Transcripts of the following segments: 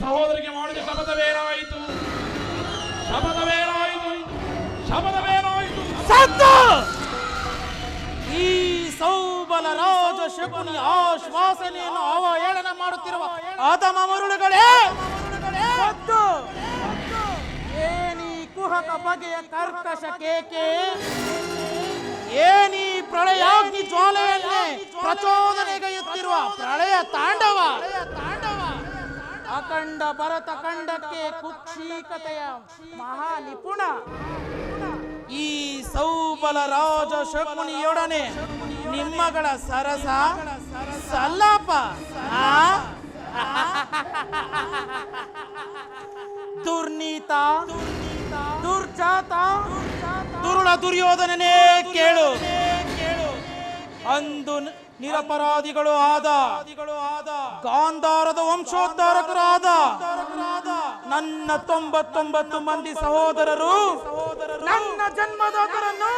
ಸಹೋದರಿಗೆ ಮಾಡಿದ ಶಪಥವೇನಾಯಿತು? ಶಪಥವೇನಾಯಿತು? ಶಪಥವೇನಾಯಿತು? ಸತ್ತು ಈ ಸೌಬಲ ರಾಜ ಶಕುನಿ ಆಶ್ವಾಸನೆಯನ್ನು ಅವಹೇಳನ ಮಾಡುತ್ತಿರುವ ಆತಮ ಮರುಳುಗಳೇ, ಏನೀ ಕುಹಕ ಬಗೆಯ ಕರ್ಕಶ ಕೇಕೆ, ಏನೀ ಪ್ರಳಯಾಗ್ನಿ ಜ್ವಾಲೆಯನ್ನೇ ಪ್ರಚೋದನೆಗೈಯುತ್ತಿರುವ ಪ್ರಳಯ ತಾಂಡವ, ಅಖಂಡ ಭರತ ಖಂಡಕ್ಕೆ ಕುಕ್ಷಿಕತೆಯ ಮಹಾ ನಿಪುಣ ಈ ಸೌಬಲ ರಾಜ ಶಕುನಿಯೊಡನೆ ನಿಮ್ಮಗಳ ಸರಸ ಸಲ್ಲಾಪ, ದುರ್ನೀತ ದುರ್ಜಾತ ದುರುಳ ದುರ್ಯೋಧನನೇ ಕೇಳು. ಅಂದು ನಿರಪರಾಧಿಗಳು ಆದ ಗಾಂಧಾರದ ವಂಶೋದ್ಧಾರಕರಾದ ನನ್ನ 99 ಮಂದಿ ಸಹೋದರರು ನನ್ನ ಜನ್ಮದಾತರನ್ನು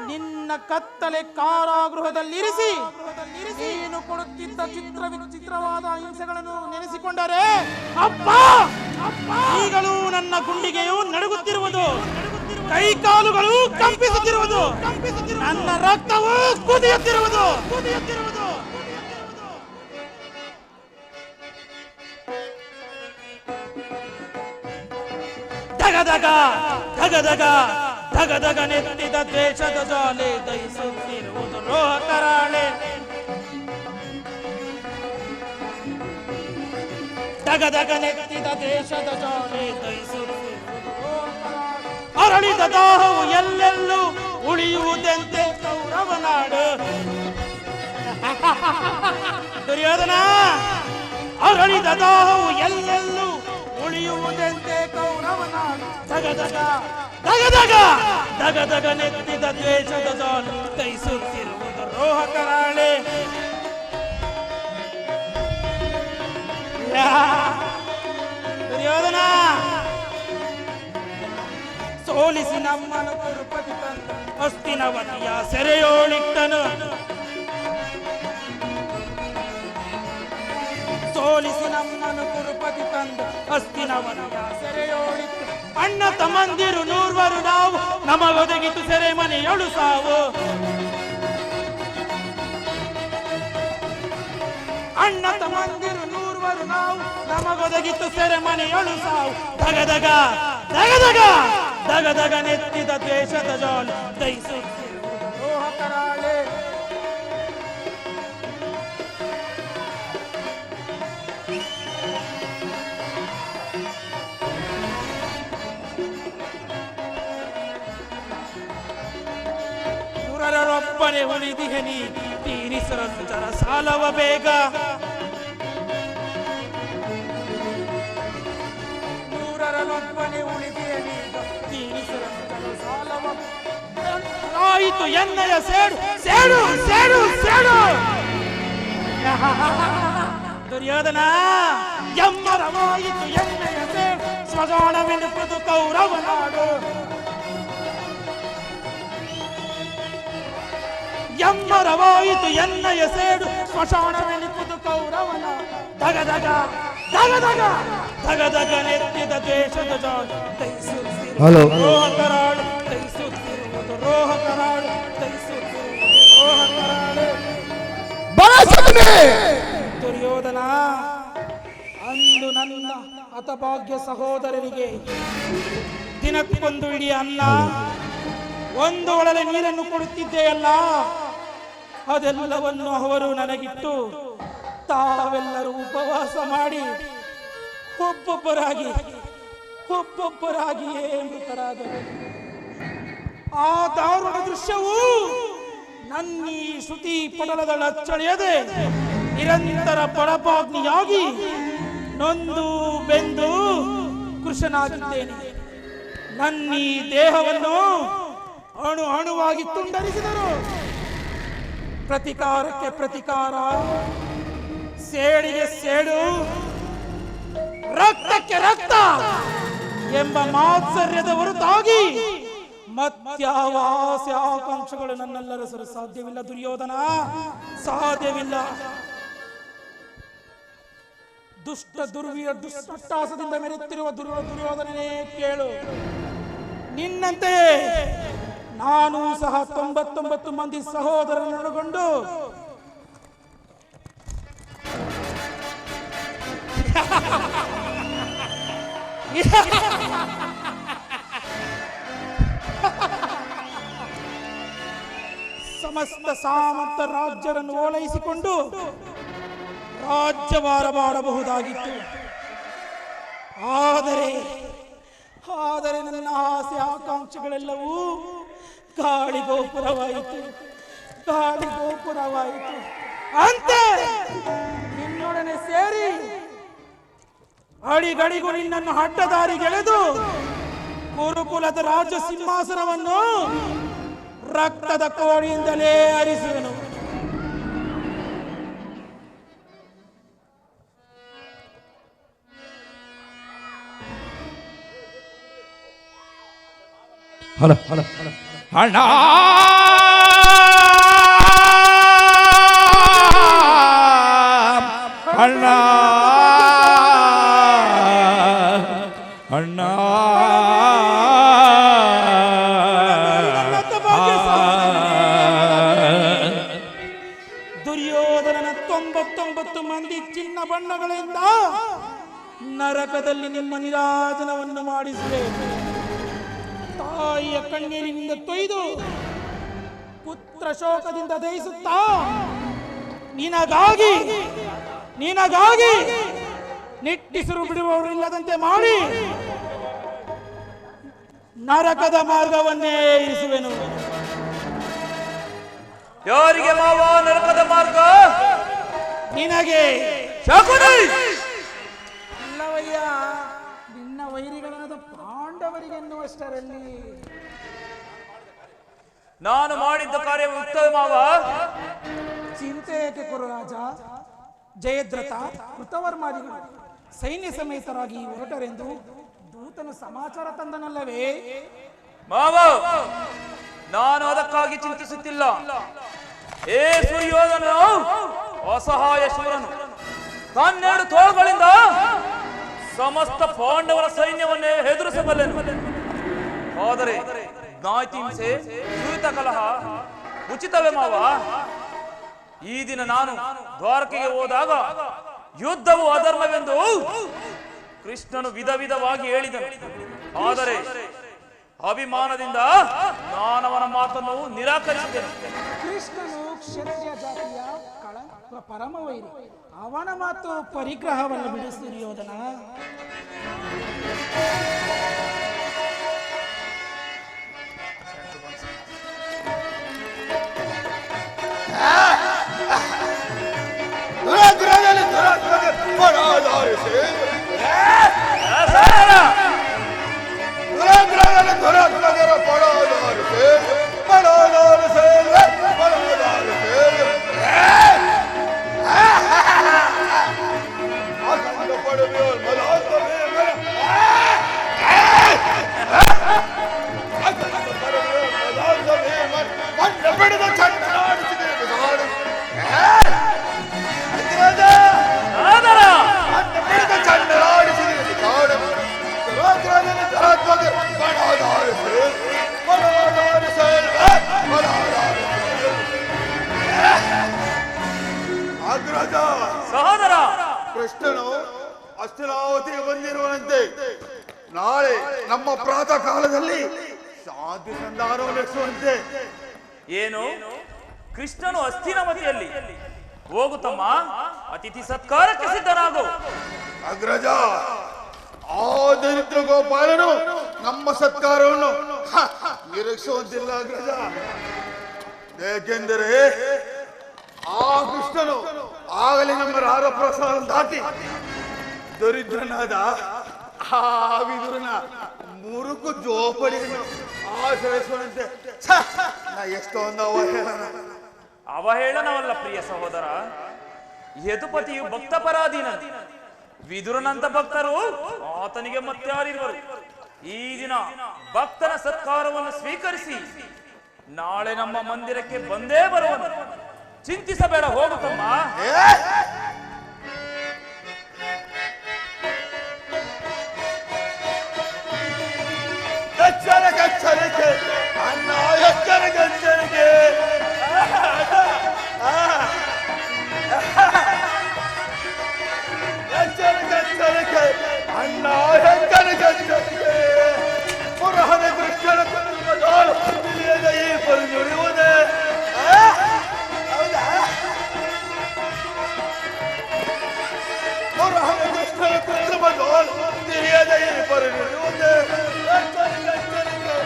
ನಿನ್ನ ಕತ್ತಲೆ ಕಾರಾಗೃಹದಲ್ಲಿರಿಸಿ ನೀನು ಕೊಡುತ್ತಿದ್ದ ವಿಚಿತ್ರವಾದ ಹಿಂಸೆಗಳನ್ನು ನೆನೆಸಿಕೊಂಡರೆ ಅಪ್ಪ ಈಗಲೂ ನನ್ನ ಗುಂಡಿಗೆಯು ನಡುಗುತ್ತಿರುವುದು, ಕೈಕಾಲುಗಳು ಕಂಪಿಸುತ್ತಿರುವುದು, ನನ್ನ ರಕ್ತವು ಕುದಿಯುತ್ತಿರುವುದು. ಧಗಧಗ ಧಗಧಗ ಧಗಧಗ ನೆತ್ತಿದ ದ್ವೇಷದ ಜಾಲೆ ದಹಿಸುತ್ತಿರುವುದು ರೋಹಕರಾಳೆ. ಧಗಧಗ ನೆತ್ತಿದ ದೇಶದ ಜಾಲೆ ದಹಿಸುತ್ತಿರುವುದು ಅರಳಿದ ದಾಹವು ಎಲ್ಲೆಲ್ಲೂ ಉಳಿಯುವುದೆಂತೆ ಕೌರವನಾಡು. ದುರ್ಯೋಧನ, ಅರಳಿದ ದಾಹವು ಎಲ್ಲೆಲ್ಲೂ ಉಳಿಯುವುದೆಂತೆ ಕೌರವನಾಡು. ಧಗಧಗ ಧಗಧಗ ಧಗಧಗ ನೆತ್ತಿದ ದ್ವೇಷದ ಜಾಲು ದಹಿಸುತ್ತಿರುವುದು ರೋಹಕರಾಳೆ. ದುರ್ಯೋಧನ, ಸೋಲಿಸಿ ನಮ್ಮನ್ನು ಕುರುಪತಿ ತಂದ ಹಸ್ತಿನವತಿಯ ಸೆರೆಯೋಳಿಟ್ಟನು. ಸೋಲಿಸಿ ನಮ್ಮನ್ನು ಕುರುಪತಿ ತಂದ ಹಸ್ತಿನವತಿಯ ಸೆರೆಯೋಳಿಟ್ಟು ಅಣ್ಣ ತಮ್ಮಂದಿರು 100 ನಾವು, ನಮಗೊದಗಿತು ಸೆರೆಮನೆಯೊಳು ಸಾವು. ಅಣ್ಣ ತಮ್ಮಂದಿರು 100 ನಾವು, ನಮಗೊದಗಿತು ಸೆರೆಮನೆಯೊಳು ಸಾವು. ಧಗಧಗ ಧಗಧಗ ಧಗಧಗ ನೆತ್ತಿದ ದ್ವೇಷದ ಜಾಲು ದಹಿಸುತ್ತಿರುವುದು ರೋಹಕರಾಳೆ. ಸುರರೊಬ್ಬನೇ ಉಳಿದಿಹೆ ನೀ, ತೀರಿಸಲು ಜರ ಸಾಲವ ಬೇಗ. ಸುರರೊಬ್ಬನೇ ಉಳಿದಿಹೆ ನೀ, ತೀರಿಸಲು ಜರ ಸಾಲವ. ಆಯಿತು ಎನ್ನಯ ಸೇಡು ಸೇಡು ಸೇಡು ಸೇಡು. ದುರ್ಯೋಧನ, ಎಮ್ಮರವಾಯಿತು ಎನ್ನಯ ಸೇಡು, ಸ್ವಜಾಣವೆನುಪುದು ಕೌರವನಾಡು. ಎಮ್ಮರವಾಯಿತು ಎನ್ನಯ ಸೇಡು, ಸ್ಮಶಾನವೆನಿಪುದು ಕೌರವನ. ಧಗಧಗ ಧಗಧಗ ಧಗಧಗ ನೆತ್ತಿದ ದೇಶದ ಜಾಲು ದಹಿಸುತ್ತಿರುವುದು ರೋಹಕರಾಳು, ದಹಿಸುತ್ತಿರುವುದು ರೋಹಕರಾಳು, ದಹಿಸುತ್ತಿರುವುದು ರೋಹಕರಾಳು. ದುರ್ಯೋಧನ, ಅಂದು ನನ್ನ ಹತಭಾಗ್ಯ ಸಹೋದರರಿಗೆ ದಿನಕ್ಕೊಂದು ಇಡೀ ಅನ್ನ, ಒಂದು ಒಳಲೆ ನೀರನ್ನು ಕೊಡುತ್ತಿದ್ದೆಯಲ್ಲ, ಅದೆಲ್ಲವನ್ನು ಅವರು ನನಗಿಟ್ಟು ತಾವೆಲ್ಲರೂ ಉಪವಾಸ ಮಾಡಿ ಒಬ್ಬೊಬ್ಬರಾಗಿಯೇ ಮೃತರಾದರು. ಆ ದಾರುಣ ದೃಶ್ಯವು ನನ್ನೀ ಶ್ರುತಿ ಪಟಲದಳಚ್ಚಳಿಯದೆ ನಿರಂತರ ಪಡಪಾಗ್ನಿಯಾಗಿ ನೊಂದು ಬೆಂದು ಕೃಶನಾಗಿದ್ದೇನೆ. ನನ್ನೀ ದೇಹವನ್ನು ಅಣು ಅಣುವಾಗಿ ತುಂಡರಿಸಿದರು. ಪ್ರತಿಕಾರಕ್ಕೆ ಪ್ರತಿಕಾರ, ಸೇಡಿಗೆ ಸೇಡು, ರಕ್ತಕ್ಕೆ ರಕ್ತ ಎಂಬ ಮಾತ್ಸರ್ಯದ ಹೊರತಾಗಿ ಮತ್ಯಾವ ಆಸೆ ಆಕಾಂಕ್ಷೆಗಳು ನನ್ನೆಲ್ಲರಸರು ಸಾಧ್ಯವಿಲ್ಲ. ದುರ್ಯೋಧನ, ಸಾಧ್ಯವಿಲ್ಲ. ದುಷ್ಟ ದುಷ್ಟಟ್ಟಾಸದಿಂದ ಮೆರೆಯುತ್ತಿರುವ ದುರ್ಯೋಧನನೇ ಕೇಳು. ನಿನ್ನಂತೆಯೇ ನಾನು ಸಹ 99 ಮಂದಿ ಸಹೋದರನೊಳಗೊಂಡು ಸಮಸ್ತ ಸಾಮಂತ ರಾಜ್ಯರನ್ನು ಓಲೈಸಿಕೊಂಡು ರಾಜ್ಯಭಾರ ಮಾಡಬಹುದಾಗಿತ್ತು. ಆದರೆ ನನ್ನ ಆಸೆ ಆಕಾಂಕ್ಷೆಗಳೆಲ್ಲವೂ ಗಾಳಿಗೋಪುರವಾಯಿತು. ಅಂತೆ ನಿನ್ನೊಡನೆ ಸೇರಿ ಅಡಿಗಡಿಗೂ ನಿನ್ನನ್ನು ಅಡ್ಡದಾರಿಗೆಳೆದು ಕುರುಕುಲದ ರಾಜ್ಯ ಸಿಂಹಾಸನವನ್ನು ರಕ್ತದ ಕೋಡಿಯಿಂದಲೇ ಅರಿಸುವೆನು. ಅಣ್ಣ ಅಣ್ಣ ಅಣ್ಣ ದುರ್ಯೋಧನನ 99 ಮಂದಿ ಚಿನ್ನ ಬಣ್ಣಗಳಿಂದ ನರಕದಲ್ಲಿ ನಿಮ್ಮ ನಿರಾಜನವನ್ನು ಮಾಡಿಸುವೆ. ತಾಯಿಯ ಕಣ್ಣೀರಿನಿಂದ ತೊಯ್ದು ಪುತ್ರ ಶೋಕದಿಂದ ದಹಿಸುತ್ತಾ ನಿನಗಾಗಿ ನಿಟ್ಟಿಸಿರು ಬಿಡುವವರಿಲ್ಲದಂತೆ ಮಾಡಿ ನರಕದ ಮಾರ್ಗವನ್ನೇ ಇರಿಸುವೆನು. ಯಾರಿಗೆ ಮಾವ ನರಕದ ಮಾರ್ಗ? ನಿನಗೆ. ಅಲ್ಲವಯ್ಯ, ನಿನ್ನ ವೈರಿಗಳಾದ ಪಾಂಡವರಿಗೆನ್ನುವಷ್ಟರಲ್ಲಿ ನಾನು ಮಾಡಿದ್ದ ಕಾರ್ಯ ಉತ್ತಮ ಮಾವ. ಚಿಂತೆ ಏಕೆ ಕುರುರಾಜ? ಜಯದ್ರಥ ಕೃತವರ್ಮಾದಿಗಳು ಸೈನ್ಯ ಸಮೇತರಾಗಿ ಹೊರಟರೆಂದು ದೂತನು ಸಮಾಚಾರ ತಂದನಲ್ಲವೇ? ಮಾವ, ನಾನು ಅದಕ್ಕಾಗಿ ಚಿಂತಿಸುತ್ತಿಲ್ಲ. ಏ ಸುಯೋಧನನು ಅಸಹಾಯ ಶೂರನು, ತನ್ನೆರಡು ತೋಳುಗಳಿಂದ ಸಮಸ್ತ ಪಾಂಡವರ ಸೈನ್ಯವನ್ನೇ ಎದುರಿಸಬಲ್ಲೆನು. ಆದರೆ ಜ್ಞಾತಿಹಿಂಸೆ, ಸುರಿತ ಕಲಹ ಉಚಿತವೇ ಮಾವ? ಈ ದಿನ ನಾನು ದ್ವಾರಕೆಗೆ ಹೋದಾಗ ಯುದ್ಧವು ಅಧರ್ಮವೆಂದು ಕೃಷ್ಣನು ವಿಧವಾಗಿ ಹೇಳಿದನು. ಆದರೆ ಅಭಿಮಾನದಿಂದ ನಾನವನ ಮಾತನ್ನು ನಿರಾಕರಿಸಿದ್ದೇನೆ. ಕೃಷ್ಣನು ಕ್ಷತ್ರಿಯ ಜಾತಿಯ ಪರಮ ವೈರಿ. ಅವನ ಮಾತು ಪರಿಗ್ರಹವನ್ನು ಬಿಡು ದುರ್ಯೋಧನ. ಸಹೋದರ, ಕೃಷ್ಣನು ಹಸ್ತಿನಾವತಿಗೆ ಬಂದಿರುವಂತೆ ನಾಳೆ ನಮ್ಮ ಪ್ರಾತಃ ಕಾಲದಲ್ಲಿ ಶಾಂತಿ ಸಂಧಾನವನ್ನು ನಡೆಸುವಂತೆ. ಏನು? ಕೃಷ್ಣನು ಹಸ್ತಿನಾವತಿಯಲ್ಲಿ? ಹೋಗುತ್ತಮ್ಮ, ಅತಿಥಿ ಸತ್ಕಾರಕ್ಕೆ ಸಿದ್ಧನಾಗು. ಅಗ್ರಜ, ಆ ದರಿದ್ರ ಗೋಪಾಲನು ನಮ್ಮ ಸತ್ಕಾರವನ್ನು ನಿರೀಕ್ಷಿಸುವಂತಿಲ್ಲ ಅಗ್ರಜ. ಏಕೆಂದರೆ ಆ ಕೃಷ್ಣನು ಆಗಲೇ ನಮ್ಮ ರಾರಪ್ರಸಾದ ದಾಟಿ ದರಿದ್ರನಾದ ಆ ವಿದುರನ ಮುರುಕು ಜೋಪಡಿಯನ್ನು ಆಶ್ರಯಿಸುವಂತೆ ನಾ ಎಷ್ಟೊಂದು ಅವಹೇಳನವಲ್ಲ ಪ್ರಿಯ ಸಹೋದರ. ಯದುಪತಿಯು ಭಕ್ತ ಪರಾಧೀನ. ವಿದುರನಂತ ಭಕ್ತರು ಆತನಿಗೆ ಮತ್ತಾರಿರುವರು. ಈ ದಿನ ಭಕ್ತನ ಸತ್ಕಾರವನ್ನು ಸ್ವೀಕರಿಸಿ ನಾಳೆ ನಮ್ಮ ಮಂದಿರಕ್ಕೆ ಬಂದೇ ಬರುವನು. ಚಿಂತಿಸಬೇಡ, ಹೋಗುತ್ತಮ್ಮ. ತಿಳಿಯದೆ ಪರಿಣಿರುವುದೇ ಎಚ್ಚರಿಕೆ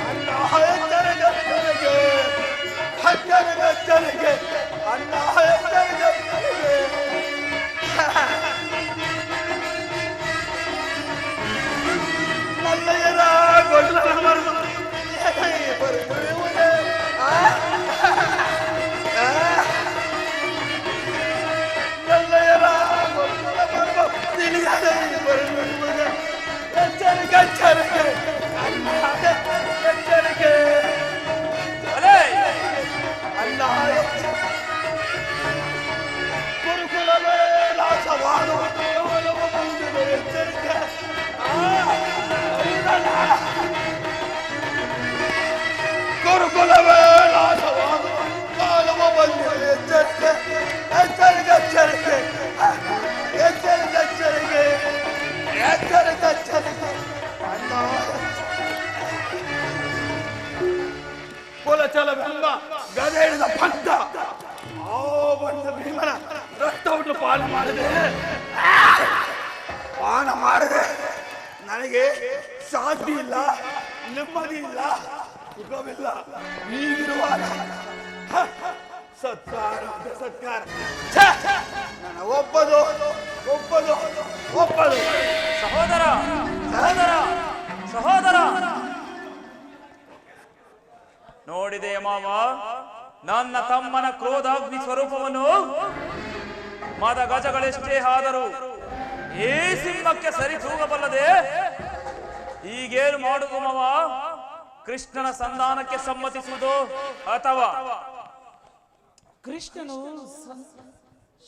ಅಣ್ಣ ಎಚ್ಚರಿಕೆ ಅಣ್ಣ ಎಚ್ಚರಿಕೆ ಮಲ್ಲಯ್ಯರ ಗೊಡ್ಲರ ಮರ್ಮ ಪರಿಣಿರುವುದೇ ಮಲ್ಲಯ್ಯರ ಗೊಡ್ಲರ ಮರ್ಮ ತಿಳಿಯದೆ ಪರಿಣಿರುವುದೇ ಎಚ್ಚರಿಕೆ ಅಣ್ಣ ಎಚ್ಚರಿಕೆ ಅಣ್ಣ ಗುರುಕುಲವೇ ನಾಶವಾದ ಬಂದಿದೆ ಎಚ್ಚರಿಕೆ ಗುರುಕುಲವೇ ನಾಶವಾದ ಕಾಲವ ಬಂದಿದೆ ಎಚ್ಚರಿಕೆ ಅಣ್ಣ ಕುಲಚಲವೆಂಬ ಗದೆ ಹಿಡಿದ ಭಕ್ತ ಆ ಬಂದ ಭೀಮನ ರಕ್ತವನ್ನು ಪಾನ ಮಾಡದೆ ನನಗೆ ಶಾಂತಿ ಇಲ್ಲ, ನೆಮ್ಮದಿ ಇಲ್ಲ, ಸುಖವಿಲ್ಲ. ಹೀಗಿರುವಾಗ ಸತ್ಕಾರ ನನ್ನ ಒಪ್ಪದು ಸಹೋದರ ನೋಡಿದೆ ಮಾವ, ನನ್ನ ತಮ್ಮನ ಕ್ರೋಧಾಗ್ನಿ ಸ್ವರೂಪವನ್ನು ಮದ ಗಜಗಳೆಷ್ಟೇ ಆದರೂ ಈ ಸಿಂಹಕ್ಕೆ ಸರಿ ತೂಗಬಲ್ಲದೆ. ಈಗೇನು ಮಾಡುವುದು ಮಾವ? ಕೃಷ್ಣನ ಸಂಧಾನಕ್ಕೆ ಸಮ್ಮತಿಸುವುದು ಅಥವಾ ಕೃಷ್ಣನು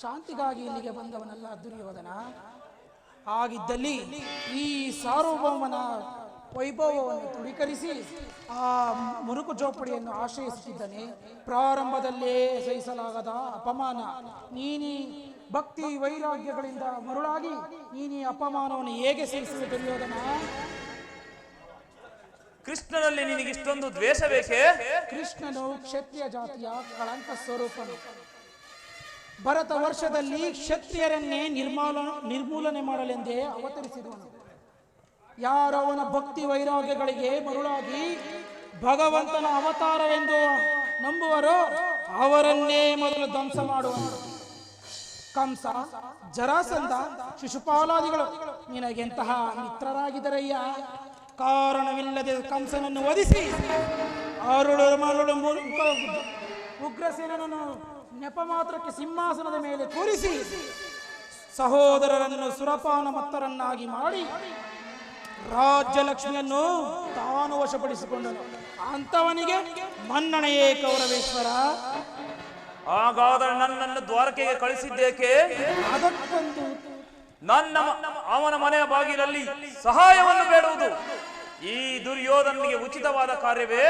ಶಾಂತಿಗಾಗಿ ಇಲ್ಲಿಗೆ ಬಂದವನಲ್ಲ ದುರ್ಯೋಧನ. ಹಾಗಿದ್ದಲ್ಲಿ ಈ ಸಾರ್ವಭೌಮನ ವೈಭವವನ್ನು ದೃಢೀಕರಿಸಿ ಆ ಮುರುಕು ಜೋಪಡಿಯನ್ನು ಆಶ್ರಯಿಸುತ್ತಿದ್ದಾನೆ. ಪ್ರಾರಂಭದಲ್ಲೇ ಸಹಿಸಲಾಗದ ಅಪಮಾನ. ನೀನಿ ಭಕ್ತಿ ವೈರಾಗ್ಯಗಳಿಂದ ಮರುಳಾಗಿ ನೀನಿ ಅಪಮಾನವನ್ನು ಹೇಗೆ ಸಹಿಸುವ ದುರ್ಯೋಧನ? ಕೃಷ್ಣನಲ್ಲಿ ನಿನಗೆ ಇಷ್ಟೊಂದು ದ್ವೇಷ ಬೇಕೇ? ಕೃಷ್ಣನು ಕ್ಷತ್ರಿಯ ಜಾತಿಯ ಕಳಂಕ ಸ್ವರೂಪನು. ಭರತ ವರ್ಷದಲ್ಲಿ ಕ್ಷತ್ರಿಯರನ್ನೇ ನಿರ್ಮೂಲನೆ ಮಾಡಲೆಂದೇ ಅವತರಿಸಿದವನು. ಯಾರು ಅವನ ಭಕ್ತಿ ವೈರಾಗ್ಯಗಳಿಗೆ ಮರುಳಾಗಿ ಭಗವಂತನ ಅವತಾರವೆಂದು ನಂಬುವರೋ ಅವರನ್ನೇ ಮೊದಲು ಧ್ವಂಸ ಮಾಡುವನು. ಕಂಸ, ಜರಾಸಂಧ, ಶಿಶುಪಾಲಾದಿಗಳು ನಿನಗೆಂತಹ ಮಿತ್ರರಾಗಿದ್ದರಯ್ಯ. ಕಾರಣವಿಲ್ಲದೆ ಕಂಸನನ್ನು ವಧಿಸಿ ಉಗ್ರಸೇನನ್ನು ನೆಪ ಮಾತ್ರಕ್ಕೆ ಸಿಂಹಾಸನದ ಮೇಲೆ ಕೂರಿಸಿ ಸಹೋದರರನ್ನು ಸುರಪಾನ ಮತ್ತರನ್ನಾಗಿ ಮಾಡಿ ರಾಜ್ಯಲಕ್ಷ್ಮಿಯನ್ನು ತಾನು ವಶಪಡಿಸಿಕೊಂಡನು. ಅಂತವನಿಗೆ ಮನ್ನಣೆಯೇ ಕೌರವೇಶ್ವರ. ಹಾಗಾದರೆ ನನ್ನನ್ನು ದ್ವಾರಕೆಗೆ ಕಳಿಸಿದ್ದೇಕೆ? ಅದಕ್ಕೊಂದು ಅವನ ಮನೆಯ ಬಾಗಿಲಲ್ಲಿ ಸಹಾಯವನ್ನು ಬೇಡುವುದು ಈ ದುರ್ಯೋಧನಿಗೆ ಉಚಿತವಾದ ಕಾರ್ಯವೇ?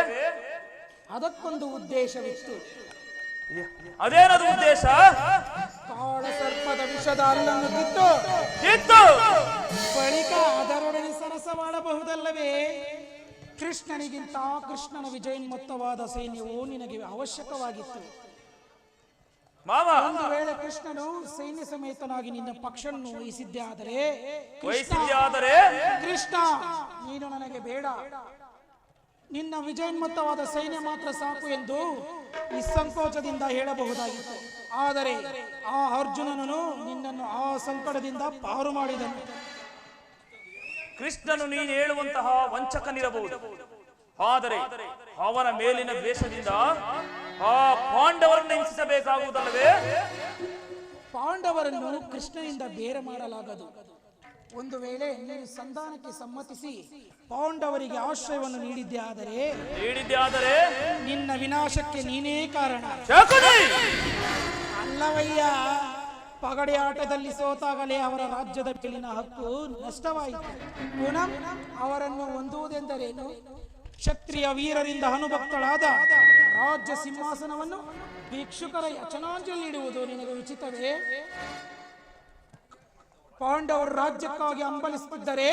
ಅದಕ್ಕೊಂದು ಉದ್ದೇಶವಿತ್ತು. ಅದೇನದು ಉದ್ದೇಶ? ಕಾಳ ಸರ್ಪದ ವಿಷದ ಹಲ್ಲನ್ನು ಕಿತ್ತು ಬಳಿಕ ಅದರೊಡನೆ ಸರಸ ಮಾಡಬಹುದಲ್ಲವೇ? ಕೃಷ್ಣನಿಗಿಂತ ಕೃಷ್ಣನ ವಿಜಯೋನ್ಮತ್ತವಾದ ಸೈನ್ಯವು ನಿನಗೆ ಅವಶ್ಯಕವಾಗಿತ್ತು. ಒಂದು ವೇಳೆ ಕೃಷ್ಣನು ಸೈನ್ಯ ಸಮೇತನಾಗಿ ನಿನ್ನ ಪಕ್ಷವನ್ನು ವಹಿಸಿದ್ದೇ ಆದರೆ ಕೃಷ್ಣ ನೀನು ನನಗೆ ಬೇಡ, ನಿನ್ನ ವಿಜಯೋನ್ಮತ್ತವಾದ ಸೈನ್ಯ ಮಾತ್ರ ಸಾಕು ಎಂದು ನಿಸ್ಸಂಕೋಚದಿಂದ ಹೇಳಬಹುದಾಗಿತ್ತು. ಆದರೆ ಆ ಅರ್ಜುನನು ನಿನ್ನನ್ನು ಆ ಸಂಕಟದಿಂದ ಪಾರು ಮಾಡಿದನು. ಕೃಷ್ಣನು ನೀನು ಹೇಳುವಂತಹ ವಂಚಕನಿರಬಹುದು, ಆದರೆ ಅವನ ಮೇಲಿನ ದ್ವೇಷದಿಂದ ಆ ಪಾಂಡವರನ್ನು ಹಿಂಸಿಸಬೇಕಾಗುವುದಲ್ಲವೇ? ಪಾಂಡವರನ್ನು ಕೃಷ್ಣನಿಂದ ಬೇರೆ ಮಾಡಲಾಗದು. ಒಂದು ವೇಳೆ ನೀನು ಸಂಧಾನಕ್ಕೆ ಸಮ್ಮತಿಸಿ ಪಾಂಡವರಿಗೆ ಆಶ್ರಯವನ್ನು ನೀಡಿದ್ದೆ ಆದರೆ ನಿನ್ನ ವಿನಾಶಕ್ಕೆ ನೀನೇ ಕಾರಣ. ಅಲ್ಲವಯ್ಯ, ಪಗಡೆ ಆಟದಲ್ಲಿ ಸೋತಾಗಲೇ ಅವರ ರಾಜ್ಯದ ಮೇಲಿನ ಹಕ್ಕು ನಷ್ಟವಾಯಿತು. ಪುನಃ ಅವರನ್ನು ಹೊಂದುವುದೆಂದರೇನು? ಕ್ಷತ್ರಿಯ ವೀರರಿಂದ ಅನುಭಕ್ತಳಾದ ರಾಜ್ಯ ಸಿಂಹಾಸನವನ್ನು ಭಿಕ್ಷುಕರ ಯಚನಾಂಜಲಿ ಇಡುವುದು ನಿನಗೆ ಉಚಿತವೇ? ಪಾಂಡವರು ರಾಜ್ಯಕ್ಕಾಗಿ ಹಂಬಲಿಸುತ್ತಿದ್ದರೆ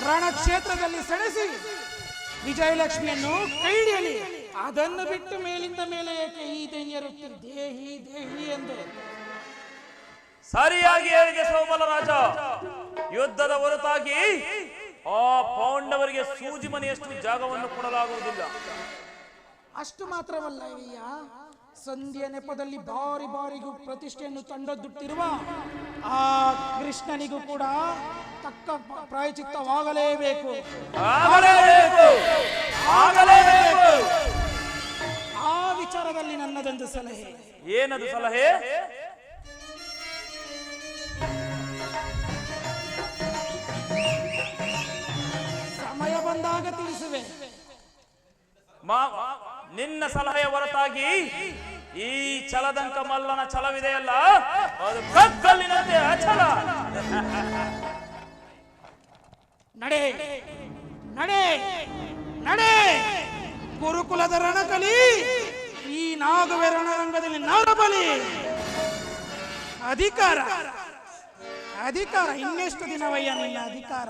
ರಣಕ್ಷೇತ್ರದಲ್ಲಿ ಸೆಣಸಿ ವಿಜಯಲಕ್ಷ್ಮಿಯನ್ನು ಕೈಹಿಡಿಯಲಿ. ಅದನ್ನು ಬಿಟ್ಟು ಮೇಲಿಂದ ಮೇಲೆ ಏಕೆ ಈ ದೈನ್ಯರು ದೇಹಿ ಎಂದು? ಸರಿಯಾಗಿ ಹೇಳಿದೆ ಸೋಮಲ ರಾಜ. ಯುದ್ಧದ ಹೊರತಾಗಿ ಆ ಪಾಂಡವರಿಗೆ ಸೂಜಿ ಮನೆಯಷ್ಟು ಜಾಗವನ್ನು ಕೊಡಲಾಗುವುದಿಲ್ಲ. ಅಷ್ಟು ಮಾತ್ರವಲ್ಲವಯ್ಯ, ಸಂಧಿಯ ನೆಪದಲ್ಲಿ ಬಾರಿ ಬಾರಿಗೂ ಪ್ರತಿಷ್ಠೆಯನ್ನು ತಂದೊಡ್ಡುತ್ತಿರುವ ಆ ಕೃಷ್ಣನಿಗೂ ಕೂಡ ತಕ್ಕ ಪ್ರಾಯಚಿತ್ತವಾಗಲೇಬೇಕು. ಆ ವಿಚಾರದಲ್ಲಿ ನನ್ನದೊಂದು ಸಲಹೆ. ಏನದು ಸಲಹೆ? ಸಮಯ ಬಂದಾಗ ತಿಳಿಸುವೆ. ನಿನ್ನ ಸಲಹೆಯ ಹೊರತಾಗಿ ಈ ಛಲದಂಕ ಮಲ್ಲನ ಛಲವಿದೆಯಲ್ಲ, ಅದು ಕಗ್ಗಲ್ಲಿನಂತೆ ಅಚಲ. ನಡೆ ನಡೆ ನಡೆ, ಗುರುಕುಲದ ರಣಕಲಿ, ಈ ನಾಗವೇ ರಣರಂಗದಲ್ಲಿ ನರಬಲಿ. ಅಧಿಕಾರ ಅಧಿಕಾರ ಇನ್ನೆಷ್ಟು ದಿನವಯ್ಯ ನಿನ್ನ ಅಧಿಕಾರ?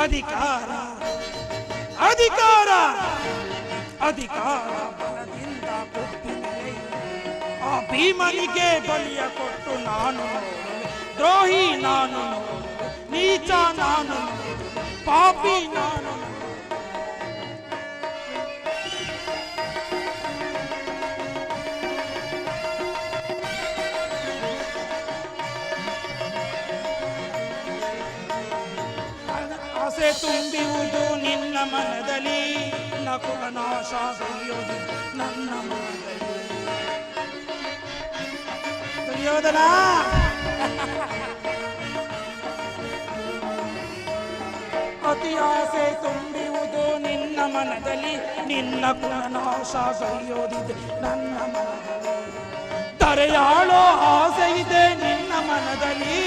ಅಧಿಕಾರ ಅಧಿಕಾರ ಅಧಿಕಾರ ಬಲದಿಂದ ಕೊಟ್ಟಿದೆ. ಆ ಭೀಮನಿಗೆ ಬಲಿಯ ಕೊಟ್ಟು ನಾನು ದ್ರೋಹಿ, ನಾನು ನೀಚ, ನಾನು ಪಾಪಿ, ನಾನು ಆಸೆ ತುಂಬಿರುವುದು ನಿನ್ನ ಮನದಲ್ಲಿ, ನಕುಲ ನಾಶ ಸುರಿಯುವುದು ನನ್ನ ಮನದಲ್ಲಿ. ದುರ್ಯೋಧನ, ಅತಿ ಆಸೆ ತುಂಬಿರುವುದು ನಿನ್ನ ಮನದಲ್ಲಿ, ನಿನ್ನ ಕುಲನಾಶ ಸುರಿಯೋದಿದೆ ನನ್ನ ಮನದಲ್ಲಿ. ತರೆಯಾಳೋ ಆಸೆ ಇದೆ ನಿನ್ನ ಮನದಲ್ಲಿ,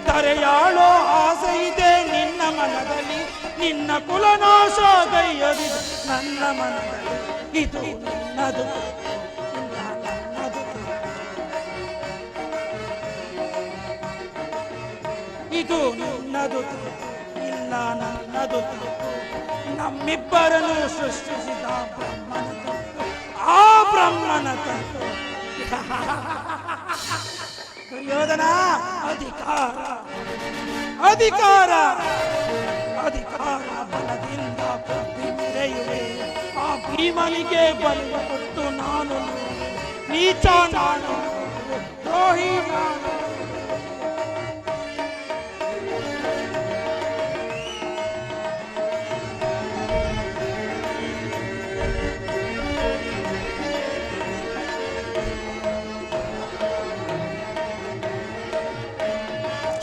ತರೆಯಾಳೋ ಆಸೆ ಇದೆ ನಿನ್ನ ಮನದಲ್ಲಿ, ನಿನ್ನ ಕುಲನಾಶ ಗೈಯದಿದೆ ನನ್ನ ಮನದಲ್ಲಿ. ಇದು ನಿನ್ನದು, ಇಲ್ಲ ನನ್ನದು. ಇದು ನಿನ್ನದು, ಇಲ್ಲ ನನ್ನದು. ನಮ್ಮಿಬ್ಬರನ್ನು ಸೃಷ್ಟಿಸಿದ ಬ್ರಹ್ಮನ ತತ್ವ, ಆ ಬ್ರಹ್ಮನ ತತ್ವ. ದುರ್ಯೋಧನ, ಅಧಿಕಾರ ಅಧಿಕಾರ ಅಧಿಕಾರ ಬಲದಿಂದ ಕೊಟ್ಟಿ ಮೆರೆಯುವೆ. ಆ ಭೀಮನಿಗೆ ಬಲಿಯ ಕೊಟ್ಟು ನಾನು ನೀಚ, ನಾನು ದ್ರೋಹಿ, ನಾನು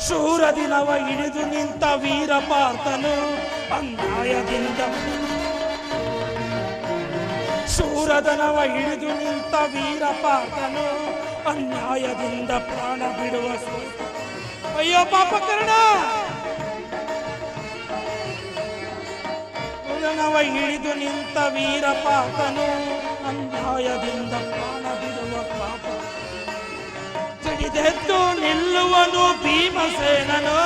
ಶೂರ ದಿನವ ಹಿಡಿದು ನಿಂತ ವೀರ ಪಾರ್ಥನು ಅನ್ಯಾಯದಿಂದ, ಶೂರದನವ ಹಿಡಿದು ನಿಂತ ವೀರ ಪಾರ್ಥನು ಅನ್ಯಾಯದಿಂದ ಪ್ರಾಣ ಬಿಡುವ. ಅಯ್ಯೋ ಪಾಪಕರ್ಣ, ಶೂರನವ ಹಿಡಿದು ನಿಂತ ವೀರ ಪಾರ್ಥನು ಅನ್ಯಾಯದಿಂದ ಪ್ರಾಣ ಬಿಡುವ ಪಾಪ. ಸಿಡಿದೆದ್ದು ನಿಲ್ಲುವನು ಭೀಮಸೇನನು,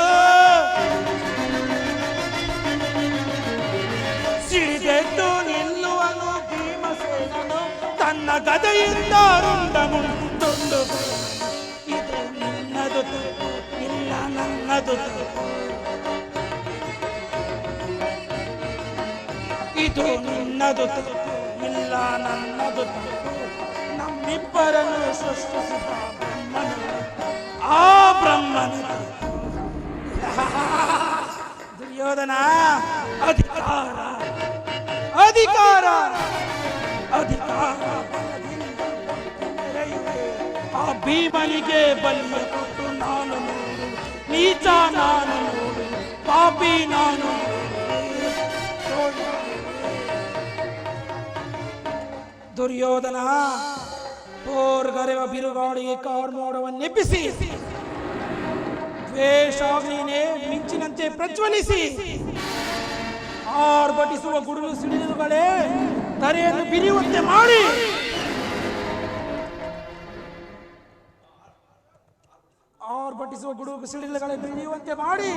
ಸಿಡಿದೆದ್ದು ನಿಲ್ಲುವನು ಭೀಮಸೇನನು, ತನ್ನ ಗದೆಯಿಂದ ರುಂಡಮುಂಟುಂಡು. ಇದು ನಿನ್ನದು, ಇಲ್ಲ ನನ್ನದು. ಇದು ನಿನ್ನದು, ಇಲ್ಲ ನನ್ನದು. ನಮ್ಮಿಬ್ಬರನ್ನು ಸೃಷ್ಟಿಸಿದ ಆ ಬ್ರಹ್ಮನ. ದುರ್ಯೋಧನ, ಅಧಿಕಾರ ಅಧಿಕಾರ ಅಧಿಕಾರ ಆ ಭೀಮನಿಗೆ ಬಲಿಯ ಕೊಟ್ಟು ನಾನು ನೀಚ, ನಾನು ಪಾಪಿ, ನಾನು ದುರ್ಯೋಧನ. ಓರ್ಗರೆವ ಬಿರುಗಾಳಿಗೆ ಕಾರ್ಮೋಡವನ್ನೆಬ್ಬಿಸಿ ದ್ವೇಷಾಗ್ನಿನೇ ಮಿಂಚಿನಂತೆ ಪ್ರಜ್ವಲಿಸಿ ಆರ್ಭಟಿಸುವ ಗುಡುಗು ಸಿಡಿಲುಗಳೇ ಧರೆಯನ್ನು ಬಿರಿಯುವಂತೆ ಮಾಡಿ ಆರ್ಭಟಿಸುವ ಗುಡುಗು ಸಿಡಿಲುಗಳೇ ಬಿರಿಯುವಂತೆ ಮಾಡಿ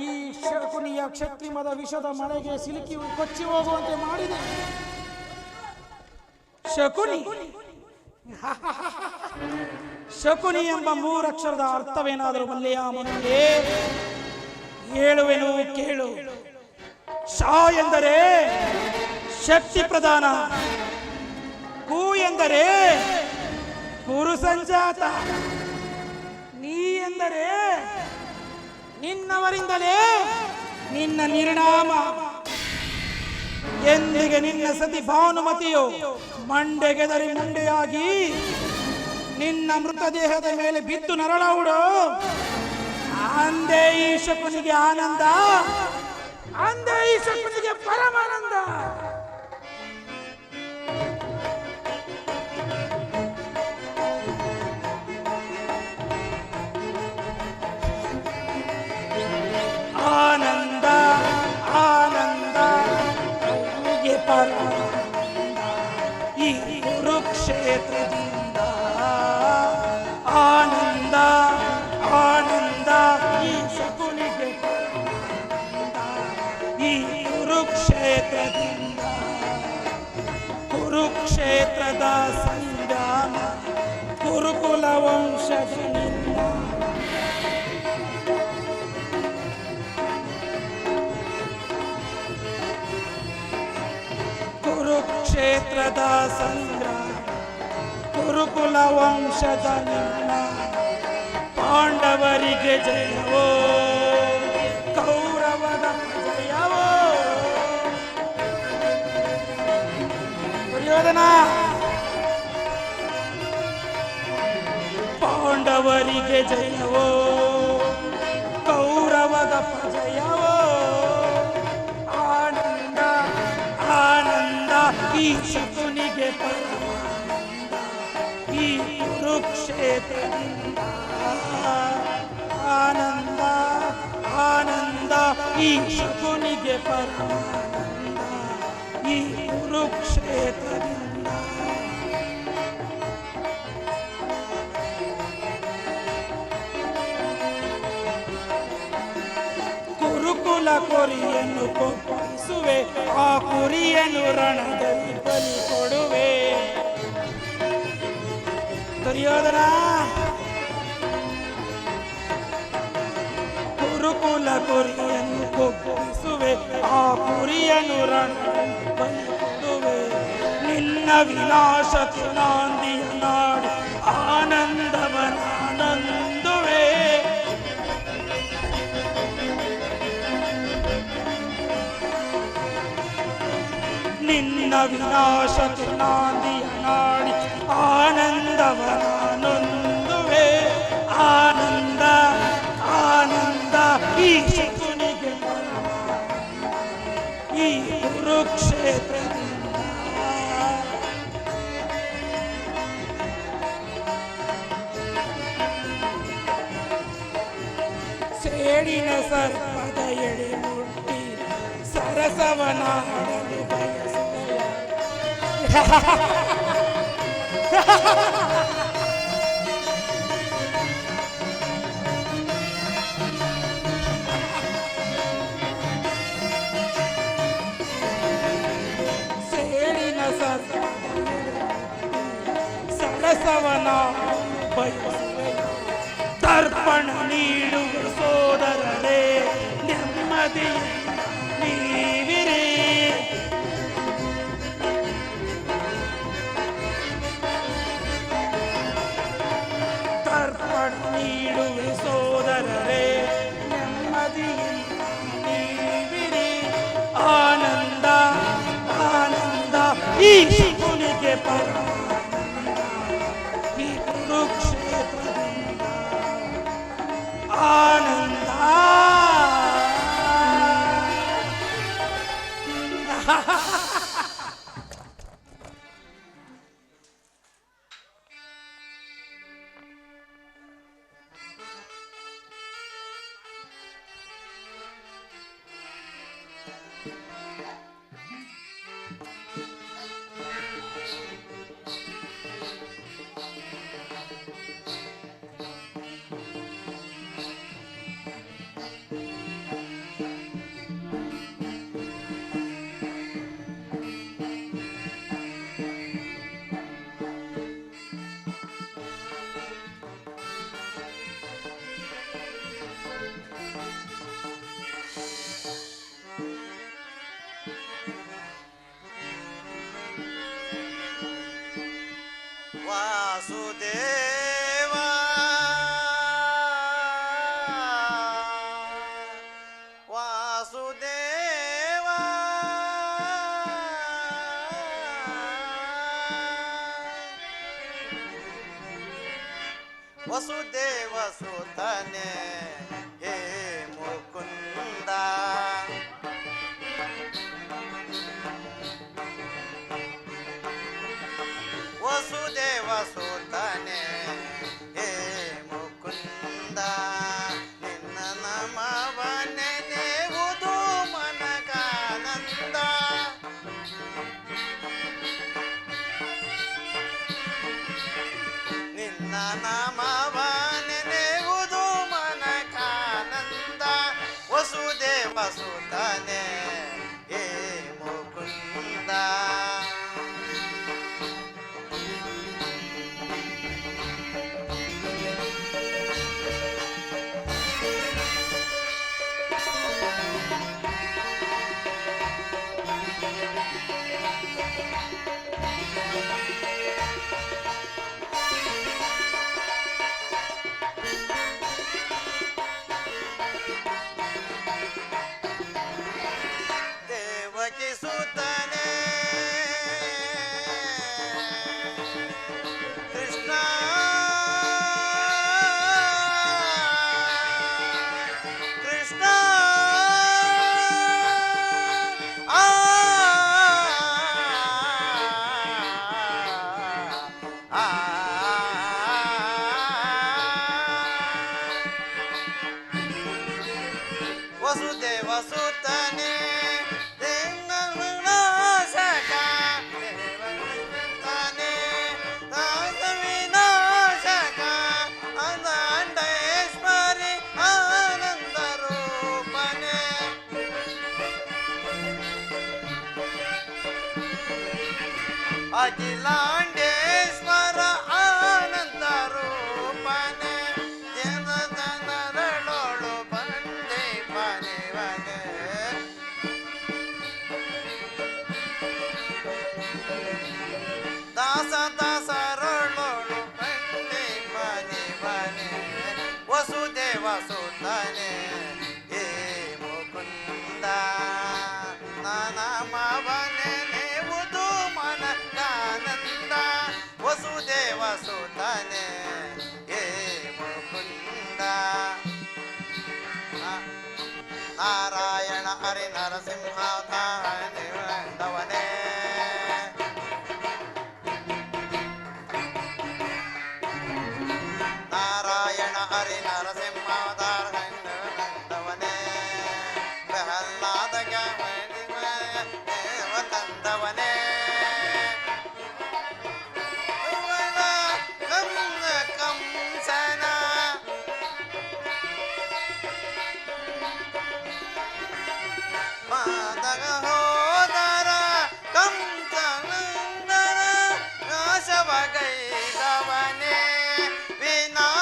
ಈ ಶಕುನಿಯ ಕ್ಷತ್ರಿಮದ ವಿಷದ ಮಳೆಗೆ ಸಿಲುಕಿ ಕೊಚ್ಚಿ ಹೋಗುವಂತೆ ಮಾಡಿದೆ. ಶಕುನಿ ಶಕುನಿ ಎಂಬ ಮೂರಕ್ಷರದ ಅರ್ಥವೇನಾದರೂ ಬಲ್ಲೆಯ ಮನೆಯೇ? ಹೇಳುವೆನು ಕೇಳು. ಶಾ ಎಂದರೆ ಶಕ್ತಿ ಪ್ರಧಾನ, ಕು ಎಂದರೆ ಕುರು ಸಂಜಾತ, ನೀ ಎಂದರೆ ನಿನ್ನವರಿಂದಲೇ ನಿನ್ನ ನಿರ್ಣಾಮ. ಎಂದಿಗೆ ನಿನ್ನ ಸತಿ ಭಾನುಮತಿಯು ಮಂಡೆಗೆದರಿ ಮುಂಡೆಯಾಗಿ ನಿನ್ನ ಮೃತದೇಹದ ಮೇಲೆ ಬಿದ್ದು ನರಳಾವುಡು, ಅಂದೇ ಈ ಶಕುನಿಗೆ ಆನಂದ, ಅಂದೇ ಈ ಶಕುನಿಗೆ ಪರಮಾನಂದ. ಆನಂದ ಆನಂದ ಪರಮಾನಂದ ಈ ಕುರುಕ್ಷೇತ್ರದಿಂದ. ಆನಂದ ಆನಂದ ಈ ಶಕುನಿಗೆ ಪರಮಾನಂದ ಈ ಕುರುಕ್ಷೇತ್ರದಿಂದ. ಕುರುಕ್ಷೇತ್ರದ ಸಂಗ್ರಾಮ ಕುರುಕುಲ ವಂಶದ ನಿನ್ನ. ಕುರುಕ್ಷೇತ್ರದ ಸಂಗ್ರಾಮ ಕುರುಕುಲ ವಂಶದ ನಿನ್ನ. ಪಾಂಡವರಿಗೆ ಜಯವೋ, ಕೌರವದ ಜಯವೋ. ದುರ್ಯೋಧನ, ಪಾಂಡವರಿಗೆ ಜಯವೋ, ಕೌರವದ ಜಯವೋ. ಆನಂದ ಆನಂದ ಈ ಶಕುನಿಗೆ ಪರಮಾನಂದ ಈ ಕುರುಕ್ಷೇತ್ರದಿಂದ. ಆನಂದ ಆನಂದ ಈ ಶಕುನಿಗೆ ಪರಮಾನಂದ ಈ ಕುರುಕ್ಷೇತ್ರದಿಂದ. ಕುರುಕುಲ ಕೊರಿಯನ್ನು ಕೊಪ್ಪಿಸುವೆ, ಆ ಕುರಿಯನ್ನು ರಣದಲ್ಲಿ ಬಲಿ ಕೊಡುವೆ. ದುರ್ಯೋಧನ, ಕುರುಕುಲ ಕೊರಿಯನ್ನು ಕೊಪ್ಪಿಸುವೆ, ಆ ಕುರಿಯನ್ನು ರಣದಲ್ಲಿ ಬಲಿ ಕೊಡುವೆ. ನಿನ್ನ ವಿನಾಶಕ್ಕೆ ನಾಂದಿಯ ನಾಡಿ ಆನಂದವನಾನಂದುವೆ. ನಿನ್ನ ವಿನಾಶಕ್ಕೆ ನಾಂದಿಯ ನಾಡಿ ಆನಂದವನಾನಂದುವೆ. ಆನಂದ ಆನಂದ ಈ ಶಕುನಿಗೆ ಪರಮಾನಂದ ಈ ಕುರುಕ್ಷೇತ್ರದಿಂದ. ಸೇಡಿನ ಸರ್ಪದ ಎಡೆ ಮುಟ್ಟಿ ಸರಸವನಾಡಲು ಬಯಸುವೆಯ. ಸೇಡಿನ ಸರ್ಪದ ಸರಸವನಾಡಲು ಬಯಸುವೆಯ. ತರ್ಪಣ ನೀಡುವ ಸೋದರರೇ ನೆಮ್ಮದಿ ನೀವಿರಿ. ತರ್ಪಣ ನೀಡುವೆ ಸೋದರರೇ ನೆಮ್ಮದಿ ನೀವಿರಿ. ಆನಂದ ಆನಂದ ಈ ಶಕುನಿಗೆ ಪರಮಾನಂದ ಈ ಕುರುಕ್ಷೇತ್ರದಿಂದ. ಆನಂದ ವಾಸುದೇವ ವಾಸುದೇವ ವಸುದೇವ ಸುತನೆ ಹೇ ಮುಕುಂದ ವಸುದೇವ ಸುತನೆ ಹೇ ಮುಕುಂದ ನಿನ್ನ ನಮವ ನೆನೆಯುವುದು ಮನಗಾನಂದ ನಿನ್ನ ನಮವ ನೆನೆಯುವುದು ಮನಗಾನಂದ ವಸುದೇವ ಸುತನೆ ಹೇ ಮುಕುಂದ ದೇವಕಿ ಸುತನೆ ಕೃಷ್ಣ ಕೃಷ್ಣ ಆ ಆ ವಸುದೇವ ಸುತನೆ ವಿನಾಶಕ ದೇವನೇ ವಿನಾಶಕ ಅನಂತೇಶ್ವರಿ ಆನಂದ ರೂಪನೆ ಅಖಿಲಾಂಡೇಶ್ವರ ಆನಂದ ರೂಪನೆ ಜನರಳೋಳು ಬಂದೆ ಬನೆವನೆ ದಾಸ ದಾಸರಳೋಳು ಬಂದೆ ಬನೆವನೆ ವಸುದೇವ ಸುತನೆ ಹೇ ಮುಕುಂದ ನಾನಮವನೆ ನೆನೆಯುವುದು ಮನಗಾನಂದ ವಸುದೇವ ಸುತನೆ ಹೇ ಮುಕುಂದ ನಾರಾಯಣ ಹರಿ ನರಸಿಂಹವನೇ ನಾರಾಯಣ ಹರಿ ನರಸಿಂಹವನೇ ಪ್ರಹ್ಲಾದ ದೇವತಂದವನೇ ಕಂಸನ ಪಾದಗ ಹೋದರ ಕಂಸನಂದನ ನಾಶವಗೈದವನೇ ವಿನಾಶವಗೈದವನೇ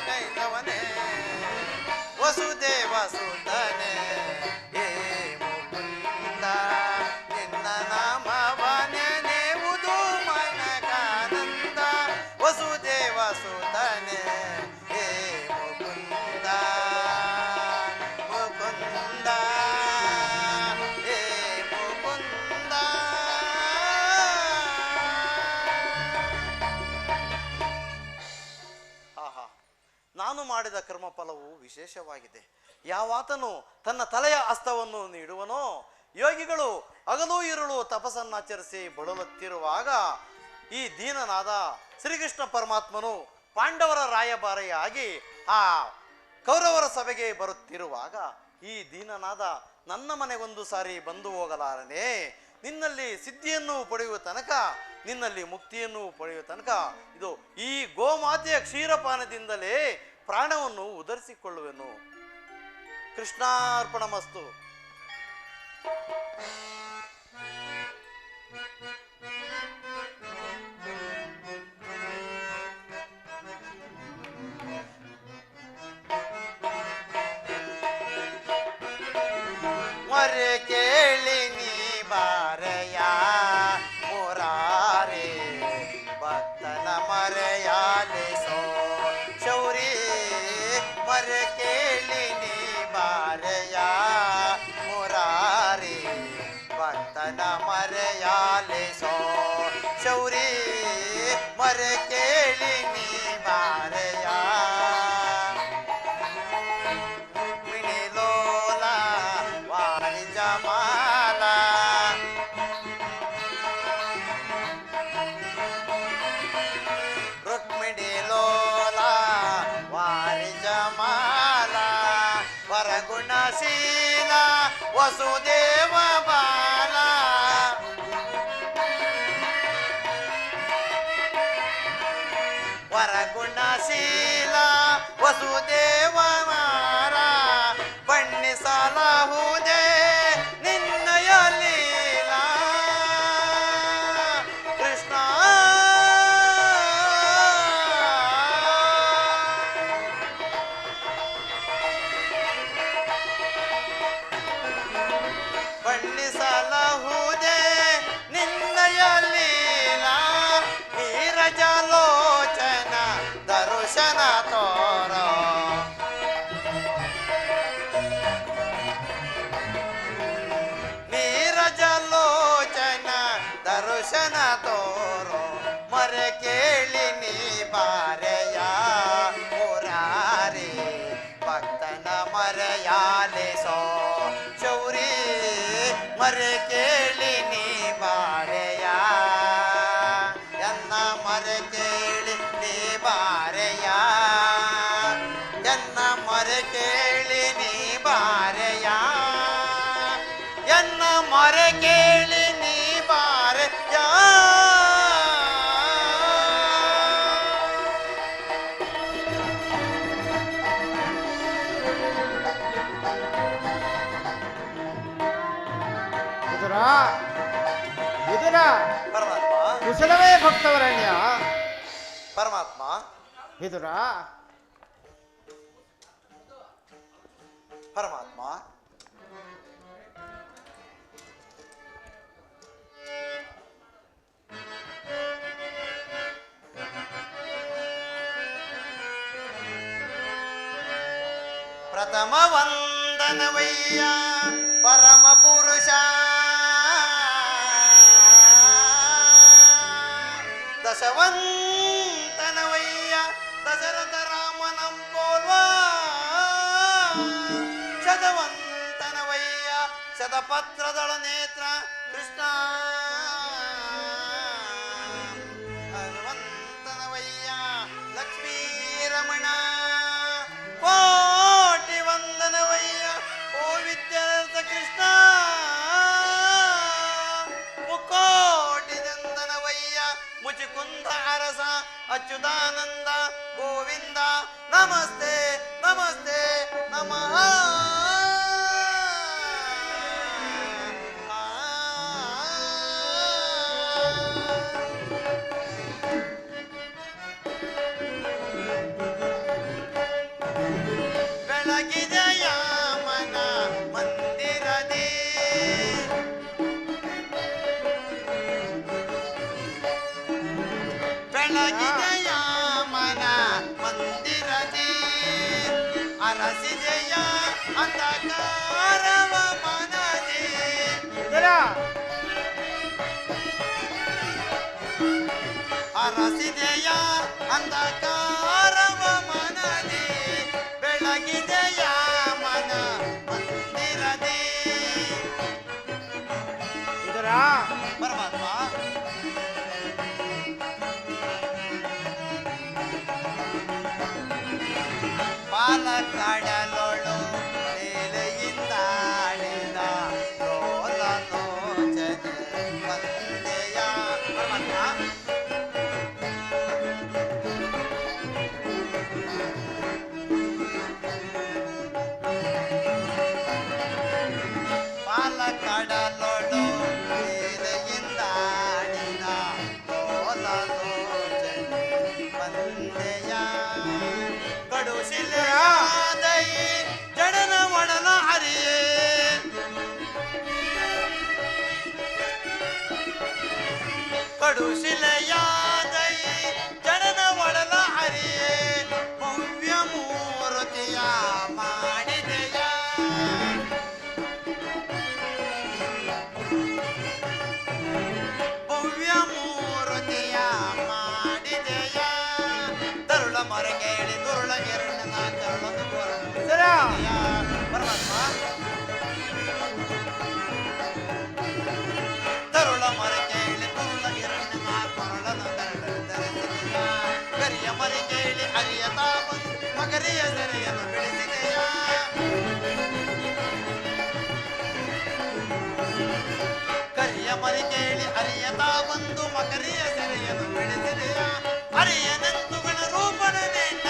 ಗೈದವನೇ ವಸುದೇವ ಸುತನೆ ಹೇ ಮುಕುಂದ ನಿನ್ನ ನಾಮವ ನೆನೆಯುವುದು ಮನಗಾನಂದ ವಸುದೇವ ಸುತನೆ ಹೇ ಮುಕುಂದ ಮುಕುಂದ ಹೇ ಮುಕುಂದ ಆಹಾ ನಾನು ಮಾಡಿದ ಕರ್ಮಫಲವು ವಿಶೇಷವಾಗಿದೆ. ಯಾವಾತನು ತನ್ನ ತಲೆಯ ಹಸ್ತವನ್ನು ನೀಡುವನೋ ಯೋಗಿಗಳು ಹಗಲು ಇರುಳು ತಪಸ್ಸನ್ನಾಚರಿಸಿ ಬಳಲುತ್ತಿರುವಾಗ ಈ ದೀನನಾದ ಶ್ರೀಕೃಷ್ಣ ಪರಮಾತ್ಮನು ಪಾಂಡವರ ರಾಯಭಾರಿಯಾಗಿ ಆ ಕೌರವರ ಸಭೆಗೆ ಬರುತ್ತಿರುವಾಗ ಈ ದೀನನಾದ ನನ್ನ ಮನೆಗೊಂದು ಸಾರಿ ಬಂದು ಹೋಗಲಾರನೆ, ನಿನ್ನಲ್ಲಿ ಸಿದ್ಧಿಯನ್ನು ಪಡೆಯುವ ತನಕ, ನಿನ್ನಲ್ಲಿ ಮುಕ್ತಿಯನ್ನು ಪಡೆಯುವ ತನಕ ಇದು ಈ ಗೋಮಾತೆಯ ಕ್ಷೀರಪಾನದಿಂದಲೇ ಪ್ರಾಣವನ್ನು ಉಧರಿಸಿಕೊಳ್ಳುವೆನು. ಕೃಷ್ಣಾರ್ಪಣಮಸ್ತು. ಮರೆ ಕೇಳಿ ನೀ ಬಾರಯ ಮುರಾರೆ, ಭಕ್ತನ ಮರೆಯಾಲಿಸೋ ಶೌರಿ. ಮರೆ ಕೇಳಿ ನೀ ಬಾರಯ ಮುರಾರೆ, ಭಕ್ತನ ಮರೆಯಾಲಿಸೋ ಶೌರಿ. ಮರೆ ಕೇಳಿ ನೀ ಬಾರಯ ಗುಣಶೀಲ ವಸುದೇವ ಬಾಲ. ವರಗುಣಶೀಲ ವಸುದೇವ ಮಾರ, ಬಣ್ಣಿಸಲಾಹುದೇ ನಿನ್ನಯ ಲೀಲಾ. ಕೃಷ್ಣ ಬಣ್ಣಿಸಲಾಹುದೇ ನಿನ್ನಯ ಲೀಲಾ. ನೀರಜಲೋಚನ ದರ್ಶನ ತೋರೋ, ನೀರಜಲೋಚನ ದರ್ಶನ ತೋರೋ. ಮರೆ ಕೇಳಿ ನೀ ಬಾರೆಯ ಮುರಾರಿ, ಭಕ್ತನ ಮರೆಯಾಲಿಸೋ ಶೌರಿ. ಮರೆ ಕೇಳಿ ನೀ ಬಾರೆಯ, ಎನ್ನ ಮರೆ ಕೇಳಿ ನೀ ಬಾರೆಯ, ಎನ್ನ ಮರೆ ಕೇಳಿ ನೀ ಬಾರೆಯ, ಎನ್ನ ಮರೆ ಕೇಳಿ ನೀ ಬಾರೆಯ. ವಿದುರ, ಪರಮಾತ್ಮ ಕುಶಲವೇ ಭಕ್ತವರಣ್ಯ. ಪರಮಾತ್ಮ ವಿದುರ, ಪರಮಾತ್ಮ ಪ್ರಥಮ ವಂದನವಯ್ಯ ಪರಮ ಪುರುಷ, ದಶವಂತನವಯ್ಯ ದಶರಥ ರಾಮನಂ ಪೋಲ್ವಾ. ಶತವಂತನವಯ್ಯ ಶತಪತ್ರದಳ ನೇತ್ರ ಕೃಷ್ಣ. ಭಗವಂತನವಯ್ಯ ಲಕ್ಷ್ಮೀ ರಮಣ. ಕೋಟಿ ವಂದನವಯ್ಯ ಓ ವಿದ್ಯಾರ್ಥ ಕೃಷ್ಣ. ಮುಕೋಟಿ ವಂದನವಯ್ಯ ಮುಚುಕುಂದ ಅರಸ ಅಚ್ಯುತಾನಂದ ಗೋವಿಂದ. ನಮಸ್ತೆ ನಮಸ್ತೆ ನಮಃ. ಬೆಳಗಿದೆಯ ಮನ ಮಂದಿರದಿ, ಬೆಳಗಿದೆಯ ಮನ ಮಂದಿರದಿ, ಅರಸಿದೆಯ ಅಂಧಕಾರವ ಮನದಿ. ವಿದುರ, ಅರಸಿದೆಯ ಅಂಧಕಾರವ ಮನದಿ, ಬೆಳಗಿದೆಯ ಮನ ಮಂದಿರದಿ. ವಿದುರ, ಪರಮಾತ್ಮ ಕಡು ಶಿಲೆಯಾದೈ ಜನನ ಒಡಲ ಹರಿಯೇ ಭವ್ಯ ಮೂರ್ತಿಯ ಮಾಡಿದೆಯ ಭವ್ಯ ಮೂರ್ತಿಯ ಮಾಡಿದೆಯ ತರುಳ ಮರ ಕೇಳಿ ತುರುಳ ಗಿರಣ ತರುಳದು ಪರಮಾತ್ಮ ತರುಳ ಮರ ಕೇಳಿ ತುರುಳ ಗಿರಣ ಕೊರಳನು ಧರಿಸಿದೆಯ ಕರಿಯ ಮರಿ ಕೇಳಿ ಅರಿಯ ತಾಪನ್ ಮಕರಿಯ ಸೆರೆಯನ್ನು ಬೆಳೆಸಿದೆಯ ಕರಿಯ ಮರಿ ಕೇಳಿ ಅರಿಯ ತಾಪಂದು ಮಕರಿಯ ಸೆರೆಯನ್ನು ಬೆಳೆಸಿದೆಯ ಅರಿಯನೆಂದುಗಳ ರೂಪನ ನಿನ್ನ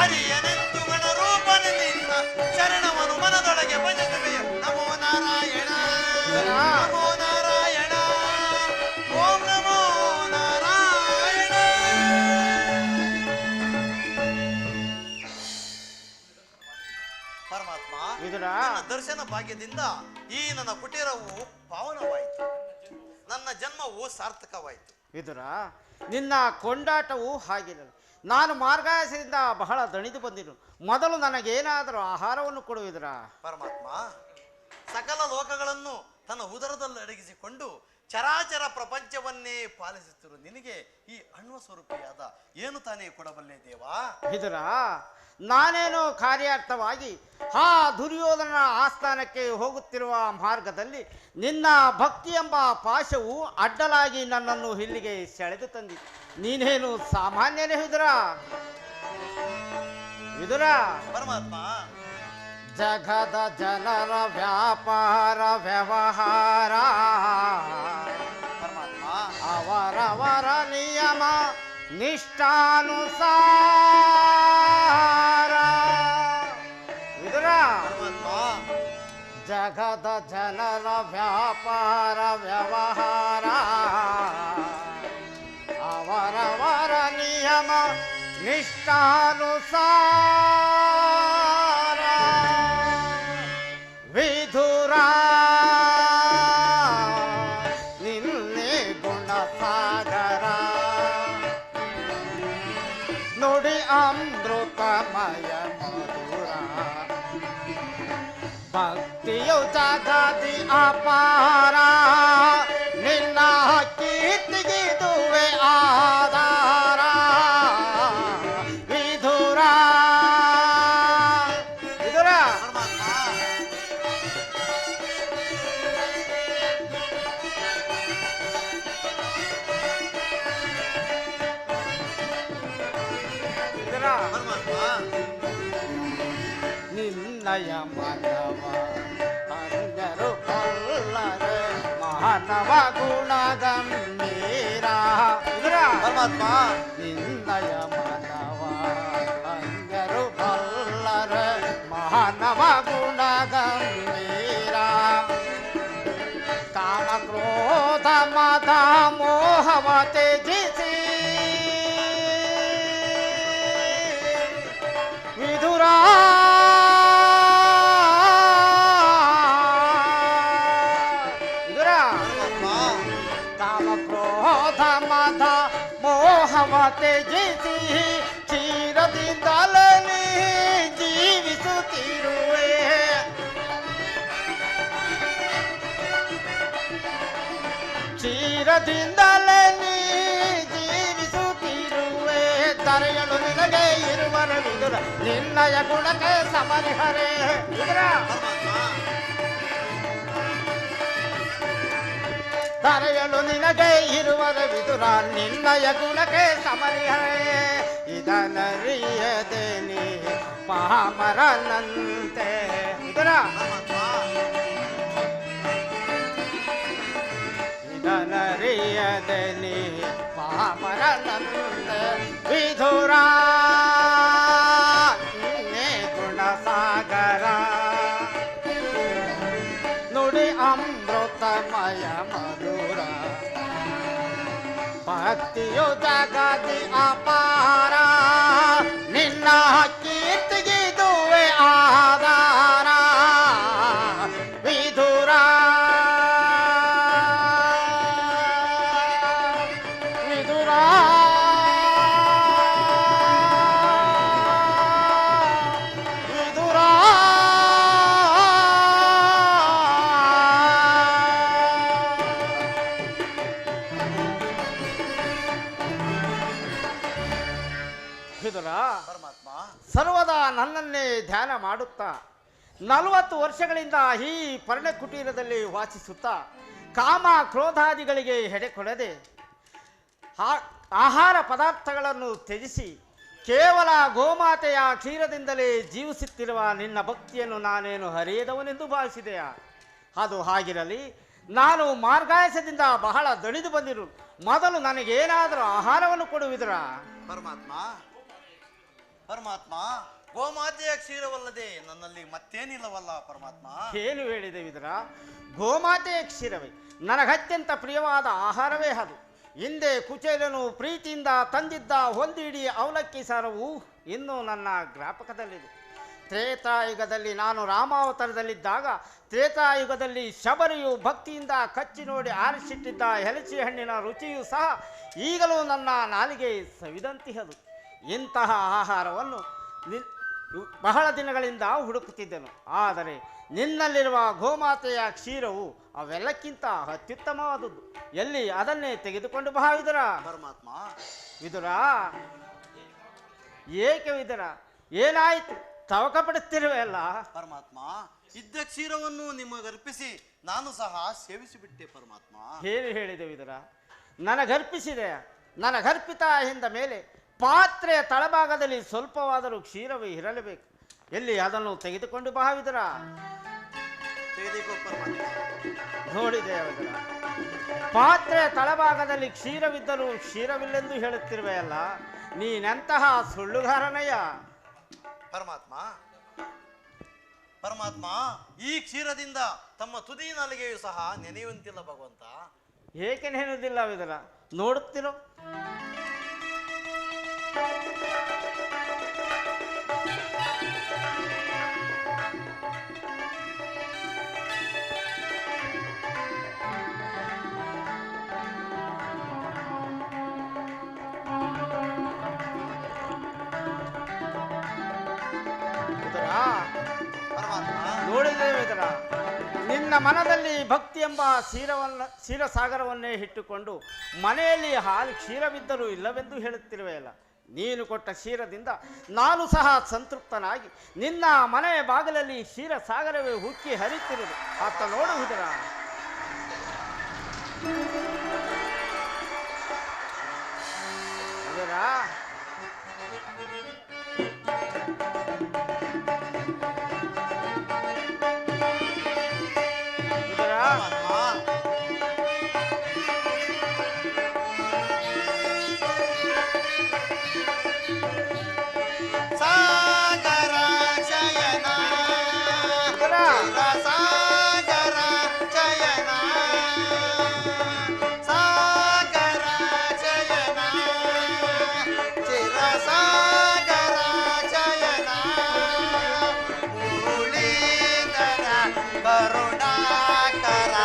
ಅರಿಯನೆಂದುಗಳ ರೂಪನ ನಿನ್ನ ಶರಣವನು ಮನದೊಳಗೆ ಭಜಿಸುವೆಯ ನಮೋ ನಾರಾಯಣ ನಮೋ ನಾರಾಯಣ ಓಂ ನಮೋ ನಾರಾಯಣ. ಪರಮಾತ್ಮ ವಿದುರ. ನನ್ನ ದರ್ಶನ ಭಾಗ್ಯದಿಂದ ಈ ನನ್ನ ಕುಟೀರವು ಪಾವನವಾಯಿತು, ನನ್ನ ಜನ್ಮವು ಸಾರ್ಥಕವಾಯಿತು. ವಿದುರ, ನಿನ್ನ ಕೊಂಡಾಟವು ಹಾಗಿರಲು ನಾನು ಮಾರ್ಗಾಯಸದಿಂದ ಬಹಳ ದಣಿದು ಬಂದಿರು. ಮೊದಲು ನನಗೇನಾದರೂ ಆಹಾರವನ್ನು ಕೊಡುವಿದುರ. ಪರಮಾತ್ಮ ಸಕಲ ಲೋಕಗಳನ್ನು ತನ್ನ ಉದರದಲ್ಲಿ ಅಡಗಿಸಿಕೊಂಡು ಚರಾಚರ ಪ್ರಪಂಚವನ್ನೇ ಪಾಲಿಸುತ್ತಿರುವ ನಿನಗೆ ಈ ಅಣ್ವ ಸ್ವರೂಪಿಯಾದ ಏನು ತಾನೇ ಕೊಡಬಲ್ಲೆ ದೇವಾ? ವಿದುರ, ನಾನೇನೋ ಕಾರ್ಯಾರ್ಥವಾಗಿ ಆ ದುರ್ಯೋಧನ ಆಸ್ಥಾನಕ್ಕೆ ಹೋಗುತ್ತಿರುವ ಮಾರ್ಗದಲ್ಲಿ ನಿನ್ನ ಭಕ್ತಿ ಎಂಬ ಪಾಶವು ಅಡ್ಡಲಾಗಿ ನನ್ನನ್ನು ಇಲ್ಲಿಗೆ ಸೆಳೆದು ತಂದಿತು. ನೀನೇನು ಸಾಮಾನ್ಯನೇ ವಿದುರ. ವಿದುರ, ಪರಮಾತ್ಮ ಜಗದ ಜನರ ವ್ಯಾಪಾರ ವ್ಯವಹಾರ ಪರಮಾತ್ಮ ಅವರವರ ನಿಯಮ ನಿಷ್ಠಾನುಸಾರ. ವಿದುರ, ಪರಮಾತ್ಮ ಜಗದ ಜನರ ವ್ಯಾಪಾರ ವ್ಯವಹಾರ ಅವರವರ ನಿಯಮ ನಿಷ್ಠಾನುಸಾರ. ವಿಧುರ, ನಿನ್ನೆ ಗುಣಸಾಗರ ನುಡಿ ಅಮೃತಮಯ ಮಧುರ. ಭಕ್ತಿಯು ಜಗದಿ ಅಪಾರ ನಿನ್ನ ಕೀರ್ತಿಗಿದುವೆ ಆಧಾರ. ವಿಧುರ, ವಿಧುರ, ಪರಮಾತ್ಮ ವಿಧುರ, ಪರಮಾತ್ಮ ನಿನ್ನಯ ಮನವ ಅಂದರು ಕೊಲ್ಲರೆ ಮಾನವ ಗುಣಗಂಭೀರ. ವಿಧುರ, ಪರಮಾತ್ಮ ನಿನ್ನಯ ಮನವ ಅಂದರು ಕೊಲ್ಲರೆ ಮಾನವ ಗುಣಗಂಭೀರ. ಕಾಮ ಕ್ರೋಧ ಮದ ಮೋಹವ ತ್ಯಜಿಸಿ ವಿಧುರ, ವಿಧುರ, ಕಾಮ ಕ್ರೋಧ ಮದ ಮೋಹವ ತ್ಯಜಿಸಿ ಕ್ಷೀರದಿಂದಲೇ ನೀ ಜೀವಿಸುತ್ತಿರುವೆ. ಕ್ಷೀರದಿಂದಲೇ ನೀ ಜೀವಿಸುತ್ತಿರುವೆ. ತರೆಯಲು ನಿನಗೆ ಇರುವರ ವಿದುರ ನಿನ್ನಯ ಗುಣಕ್ಕೆ ಸಮರಿಹರೆ. ವಿದುರ, ತರೆಯಲು ನಿನಗೆ ಇರುವರ ವಿದುರ ನಿನ್ನಯ ಗುಣಕ್ಕೆ ಸಮರಿಹರೆ. ಇದನರಿಯದೆ ನೀ ಪಾಮರನಂತೆ. ವಿದುರ, ಇದನರಿಯದೆ ನೀ ಪಾಮರನಂತೆ. ವಿಧುರ, ನಿನ್ನೆ ಗುಣಸಾಗರ ನುಡಿ ಅಮೃತಮಯ ಮಧುರ. ಭಕ್ತಿಯು ಜಗದಿ ಅಪಾರ ನಿನ್ನ ಕೀರ್ತಿಗಿದುವೆ ಆಧಾರ. ವಿಧುರ, ಧ್ಯಾನ ಮಾಡುತ್ತಾ 40 ವರ್ಷಗಳಿಂದ ಈ ಪರ್ಣಕುಟೀರದಲ್ಲಿ ವಾಸಿಸುತ್ತಾ ಕಾಮ ಕ್ರೋಧಾದಿಗಳಿಗೆ ಹೆಡೆ ಕೊಡದೆ ಆಹಾರ ಪದಾರ್ಥಗಳನ್ನು ತ್ಯಜಿಸಿ ಕೇವಲ ಗೋಮಾತೆಯ ಕ್ಷೀರದಿಂದಲೇ ಜೀವಿಸುತ್ತಿರುವ ನಿನ್ನ ಭಕ್ತಿಯನ್ನು ನಾನೇನು ಹರಿಯದವನೆಂದು ಭಾವಿಸಿದೆಯಾ? ಅದು ಹಾಗಿರಲಿ, ನಾನು ಮಾರ್ಗಾಯಸದಿಂದ ಬಹಳ ದಣಿದು ಬಂದಿರು. ಮೊದಲು ನನಗೇನಾದರೂ ಆಹಾರವನ್ನು ಕೊಡುವಿದರಾ? ಪರಮಾತ್ಮ ಪರಮಾತ್ಮ, ಗೋಮಾತೆಯ ಕ್ಷೀರವಲ್ಲದೆ ನನ್ನಲ್ಲಿ ಮತ್ತೇನಿಲ್ಲವಲ್ಲ ಪರಮಾತ್ಮ. ಏನು ಹೇಳಿದೆ ವಿದುರ? ಗೋಮಾತೆಯ ಕ್ಷೀರವೇ ನನಗತ್ಯಂತ ಪ್ರಿಯವಾದ ಆಹಾರವೇ ಅದು. ಹಿಂದೆ ಕುಚೇಲನು ಪ್ರೀತಿಯಿಂದ ತಂದಿದ್ದ ಹೊಂದಿಡಿ ಅವಲಕ್ಕಿ ಸಾರವು ಇನ್ನೂ ನನ್ನ ಜ್ಞಾಪಕದಲ್ಲಿದೆ. ತ್ರೇತಾಯುಗದಲ್ಲಿ ನಾನು ರಾಮಾವತಾರದಲ್ಲಿದ್ದಾಗ ತ್ರೇತಾಯುಗದಲ್ಲಿ ಶಬರಿಯು ಭಕ್ತಿಯಿಂದ ಕಚ್ಚಿ ನೋಡಿ ಆರಿಸಿಟ್ಟಿದ್ದ ಎಲಚಿ ಹಣ್ಣಿನ ರುಚಿಯೂ ಸಹ ಈಗಲೂ ನನ್ನ ನಾಲಿಗೆ ಸವಿದಂತಿಹದು. ಇಂತಹ ಆಹಾರವನ್ನು ಬಹಳ ದಿನಗಳಿಂದ ಹುಡುಕುತ್ತಿದ್ದೆನು. ಆದರೆ ನಿನ್ನಲ್ಲಿರುವ ಗೋಮಾತೆಯ ಕ್ಷೀರವು ಅವೆಲ್ಲಕ್ಕಿಂತ ಅತ್ಯುತ್ತಮವಾದದ್ದು. ಎಲ್ಲಿ ಅದನ್ನೇ ತೆಗೆದುಕೊಂಡು ಬಾ ವಿದುರ. ಪರಮಾತ್ಮ ವಿದುರ, ಏಕೆ ವಿದುರ, ಏನಾಯಿತು? ತವಕ ಪಡುತ್ತಿರುವೆ ಅಲ್ಲ? ಪರಮಾತ್ಮ, ಇದ್ದ ಕ್ಷೀರವನ್ನು ನಿಮಗರ್ಪಿಸಿ ನಾನು ಸಹ ಸೇವಿಸಿಬಿಟ್ಟೆ ಪರಮಾತ್ಮ. ಏನು ಹೇಳಿದೆ ವಿದುರ? ನನಗರ್ಪಿಸಿದೆ. ನನಗರ್ಪಿತ ಎಂದ ಮೇಲೆ ಪಾತ್ರೆಯ ತಳಭಾಗದಲ್ಲಿ ಸ್ವಲ್ಪವಾದರೂ ಕ್ಷೀರವೇ ಇರಲೇಬೇಕು. ಎಲ್ಲಿ ಅದನ್ನು ತೆಗೆದುಕೊಂಡು ಬಾ ವಿದುರ. ತೆಗೆದುಕೋ ಪರಮಾತ್ಮ. ನೋಡಿದೆ ವಿದುರ, ಪಾತ್ರೆಯ ತಳಭಾಗದಲ್ಲಿ ಕ್ಷೀರವಿದ್ದರೂ ಕ್ಷೀರವಿಲ್ಲೆಂದು ಹೇಳುತ್ತಿರುವೆ ಅಲ್ಲ? ನೀನೆಂತಹ ಸುಳ್ಳುಗಾರನಯ್ಯ. ಪರಮಾತ್ಮ ಪರಮಾತ್ಮ, ಈ ಕ್ಷೀರದಿಂದ ತಮ್ಮ ತುದಿ ನಾಲಿಗೆಯೂ ಸಹ ನೆನೆಯುವಂತಿಲ್ಲ ಭಗವಂತ. ಏಕೆ ನೆನೆಯುವುದಿಲ್ಲ ವಿದುರ? ನೋಡುತ್ತಿರೋ. ನೋಡಿದೆ ವಿದುರ, ನಿನ್ನ ಮನದಲ್ಲಿ ಭಕ್ತಿ ಎಂಬ ಕ್ಷೀರಸಾಗರವನ್ನೇ ಇಟ್ಟುಕೊಂಡು ಮನೆಯಲ್ಲಿ ಹಾಲು ಕ್ಷೀರವಿದ್ದರೂ ಇಲ್ಲವೆಂದು ಹೇಳುತ್ತಿರುವೆಯಲ್ಲ. ನೀನು ಕೊಟ್ಟ ಕ್ಷೀರದಿಂದ ನಾನು ಸಹ ಸಂತೃಪ್ತನಾಗಿ ನಿನ್ನ ಮನೆಯ ಬಾಗಿಲಲ್ಲಿ ಕ್ಷೀರಸಾಗರವೇ ಉಕ್ಕಿ ಹರಿತಿರುವುದು ಅತ್ತ ನೋಡು ವಿದುರ. ವಿದುರ, ಕರುಣಾಕರ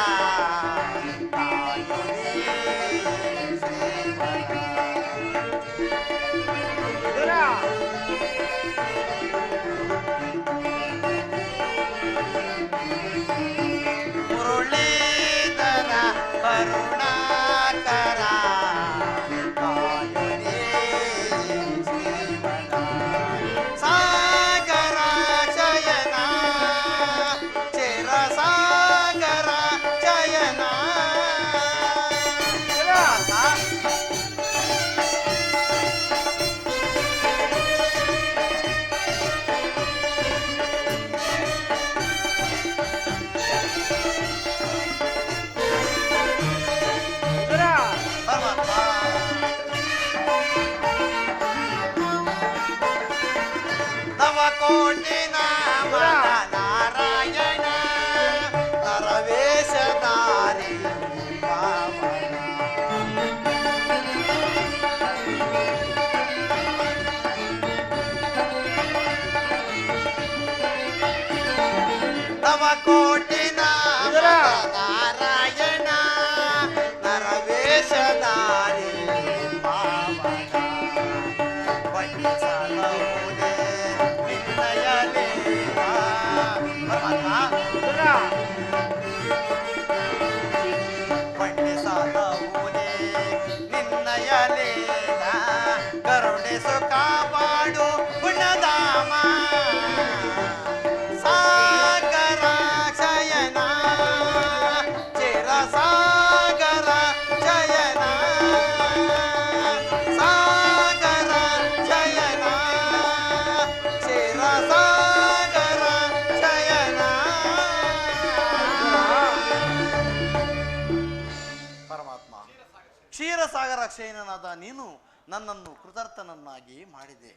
ಕ್ಷೀರಸಾಗರ ಶಯನನಾದ ನೀನು ನನ್ನನ್ನು ಕೃತಾರ್ಥನನ್ನಾಗಿ ಮಾಡಿದೆ.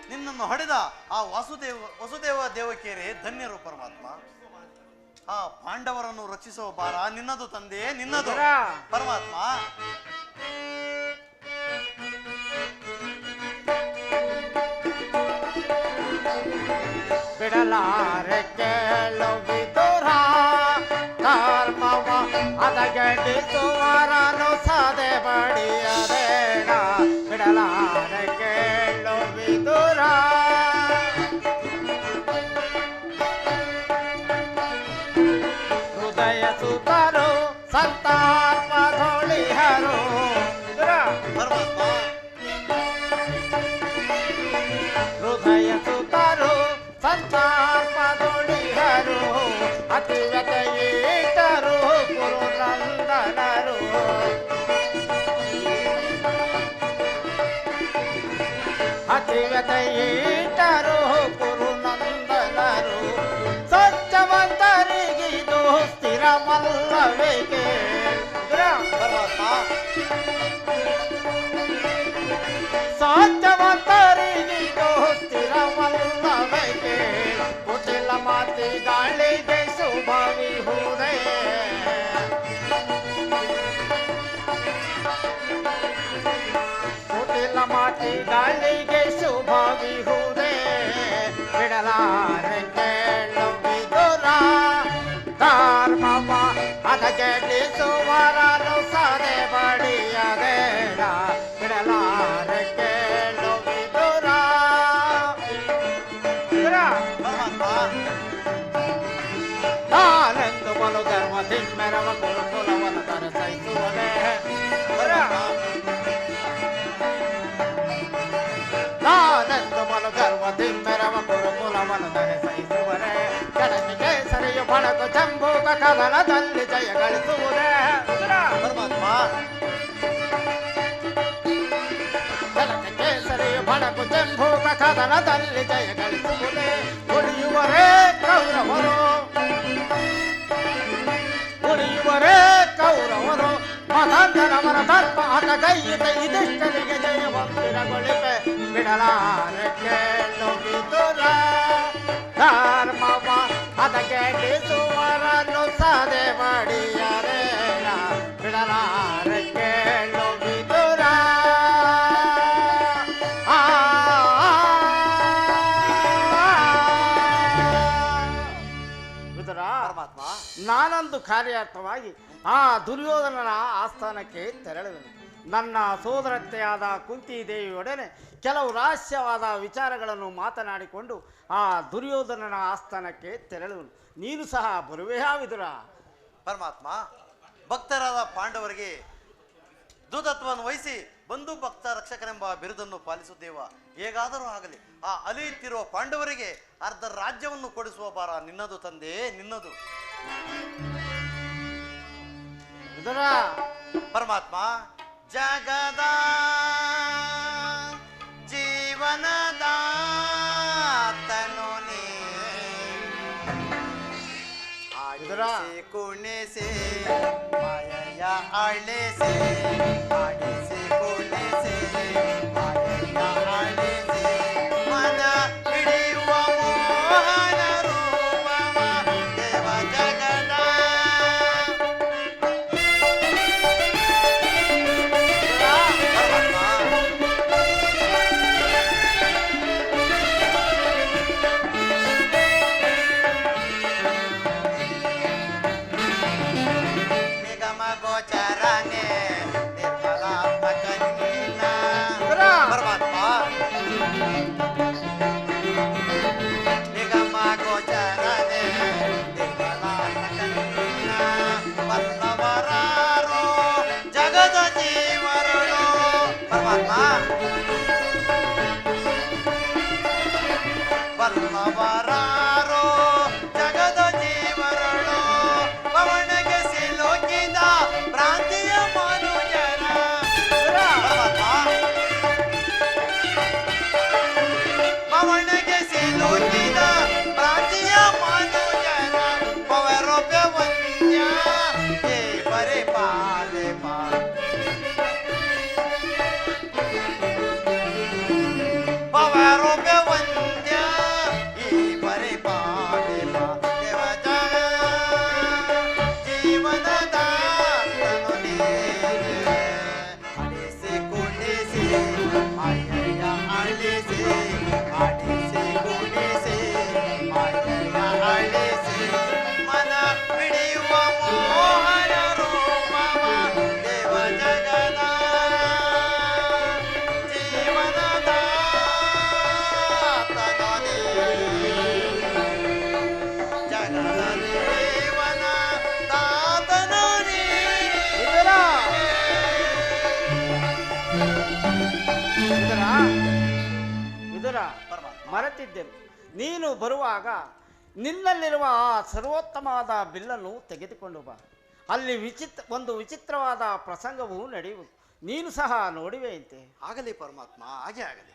ನಿನ್ನನ್ನು ಹೊಡೆದ ಆ ವಸುದೇವ ದೇವಕಿಯರೇ ಧನ್ಯರು ಪರಮಾತ್ಮ. ಆ ಪಾಂಡವರನ್ನು ರಕ್ಷಿಸುವ ಭಾರ ನಿನ್ನದು ತಂದೆ, ನಿನ್ನದು ಪರಮಾತ್ಮ. ಬಿಡಲಾರೆ ಕೇಳು ವಿದುರ ಧರ್ಮವ ಅದಗಡಿಸುವರನು ಸದೆ ಬಡಿಯಬೇಡ. ಬಿಡಲಾರೆ ಕೇಳು ವಿದುರ ಹೃದಯ ಸುತರು ಸಂತಾಪದೊಳಿಹರು. ಪರಮಾತ್ಮ ಹೃದಯ ಸುತರು ಸಂತಾಪದೊಳಿಹರು. ಅತಿವ್ಯತೆಯಿಟ್ಟರು ಗುರುನಂದನರು. ಅತಿವ್ಯತೆಯಿಟ್ಟರು ಗುರುನಂದನರು. ಸತ್ಯವಂತರಿಗಿದು ಸ್ಥಿರವಲ್ಲವೇಗೆ. ಪರಮಾತ್ಮ ಸತ್ಯವಂತರಿಗಿದು ಸ್ಥಿರವಲ್ಲವೇಗೆ. ಕುಟಿಲ ಮಾತಿಗಳಿಗೆ ಶುಭವಿಹುದೇ. ಕುಟಿಲ ಮಾತಿಗಳಿಗೆ ಶುಭವಿಹುದೇ. ಬಿಡಲಾರೆ ಕೇಳು ವಿದುರ ಧರ್ಮವ ಅದಗೆಡಿಸುವರನು ಸದೆ ಬಡಿಯಬೇಡ. ಬಿಡಲಾರೆ ಕೇಳು ವಿದುರ. ನಾನೆಂದು ಬಲು ಧರ್ಮ ತಿಮ್ಮೆರವ ಕುರುಕುಲವನ್ನು ತರಸೈಸುವನೇ. ನಾನೆಂದು ಬಲು ಧರ್ಮ ತಿಮ್ಮೆರವ ಕುರುಕುಲವನ್ನು ತರಸೈಸುವನೇ. ಕೆಳಗೆ ಸರಿಯು ಬಳಕು ಜಂಬೂಕ ಕದನದಲ್ಲಿ ಜಯ ಗಳಿಸುವುದೇ. ಪರಮಾತ್ಮ ಕೆಳಗೆ ಸರಿಯು ಬಳಕು ಜಂಬೂಕ ಕದನದಲ್ಲಿ ಜಯ ಗಳಿಸುವುದೇ. ಉಳಿಯುವರೇ ಕೌರವರು, ಉಳಿಯುವರೇ ಕೌರವರು. ಮತಾಂತರವರ ದರ್ಪ ಹತಗೈಯಿತ ಇದಿಷ್ಟರಿಗೆ ಜಯವಂತಿರಗೊಳಿಪೆ. ಬಿಡಲಾರೆ ಕೇಳು ವಿದುರ ಧರ್ಮವ ಅದಗೆಡಿಸುವರನು ಸದೆ ಬಡಿಯಬೇಡ. ಬಿಡಲಾರೆ ಕೇಳು ವಿದುರ. ವಿದುರ, ಪರಮಾತ್ಮ ನಾನೊಂದು ಕಾರ್ಯಾರ್ಥವಾಗಿ ಆ ದುರ್ಯೋಧನನ ಆಸ್ಥಾನಕ್ಕೆ ತೆರಳುವೆನು. ನನ್ನ ಸೋದರತ್ತೆಯಾದ ಕುಂತಿದೇವಿಯೊಡನೆ ಕೆಲವು ರಹಸ್ಯವಾದ ವಿಚಾರಗಳನ್ನು ಮಾತನಾಡಿಕೊಂಡು ಆ ದುರ್ಯೋಧನನ ಆಸ್ಥಾನಕ್ಕೆ ತೆರಳುವೆನು. ನೀನು ಸಹ ಬರುವೆಯಾ ವಿದುರ? ಪರಮಾತ್ಮ ಭಕ್ತರಾದ ಪಾಂಡವರಿಗೆ ದೂತತ್ವವನ್ನು ವಹಿಸಿ ಬಂಧು ಭಕ್ತ ರಕ್ಷಕನೆಂಬ ಬಿರುದನ್ನು ಪಾಲಿಸುತ್ತೇವ. ಹೇಗಾದರೂ ಆಗಲಿ ಆ ಅಲಿಯುತ್ತಿರುವ ಪಾಂಡವರಿಗೆ ಅರ್ಧ ರಾಜ್ಯವನ್ನು ಕೊಡಿಸುವ ಭಾರ ನಿನ್ನದು ತಂದೆ, ನಿನ್ನದು. ವಿದುರ, ಪರಮಾತ್ಮ ಜಗದ ಜೀವನದಾತನು ನೀ. ಆಡಿಸಿ ಕುಣಿಸಿ ಮಾಯಯ ಆಳಿಸಿ, ಆಡಿಸಿ ಕುಣಿಸಿ ಮಾಯಯ ಆಳಿಸಿ, ಮನ ಹಿಡಿಯುವ ಮೋಹನ ರೂಪವ ದೇವ ಜಗದ. ನಿಗಮ ಗೋಚರನೆ ನಿರ್ಮಲಾತ್ಮಕ ಮರೆತಿದ್ದೆನು. ನೀನು ಬರುವಾಗ ನಿನ್ನಲ್ಲಿರುವ ಆ ಸರ್ವೋತ್ತಮವಾದ ಬಿಲ್ಲನ್ನು ತೆಗೆದುಕೊಂಡು ಬಾ. ಅಲ್ಲಿ ಒಂದು ವಿಚಿತ್ರವಾದ ಪ್ರಸಂಗವೂ ನಡೆಯುವುದು, ನೀನು ಸಹ ನೋಡಿವೆಯಂತೆ. ಆಗಲಿ ಪರಮಾತ್ಮ, ಹಾಗೆ ಆಗಲಿ.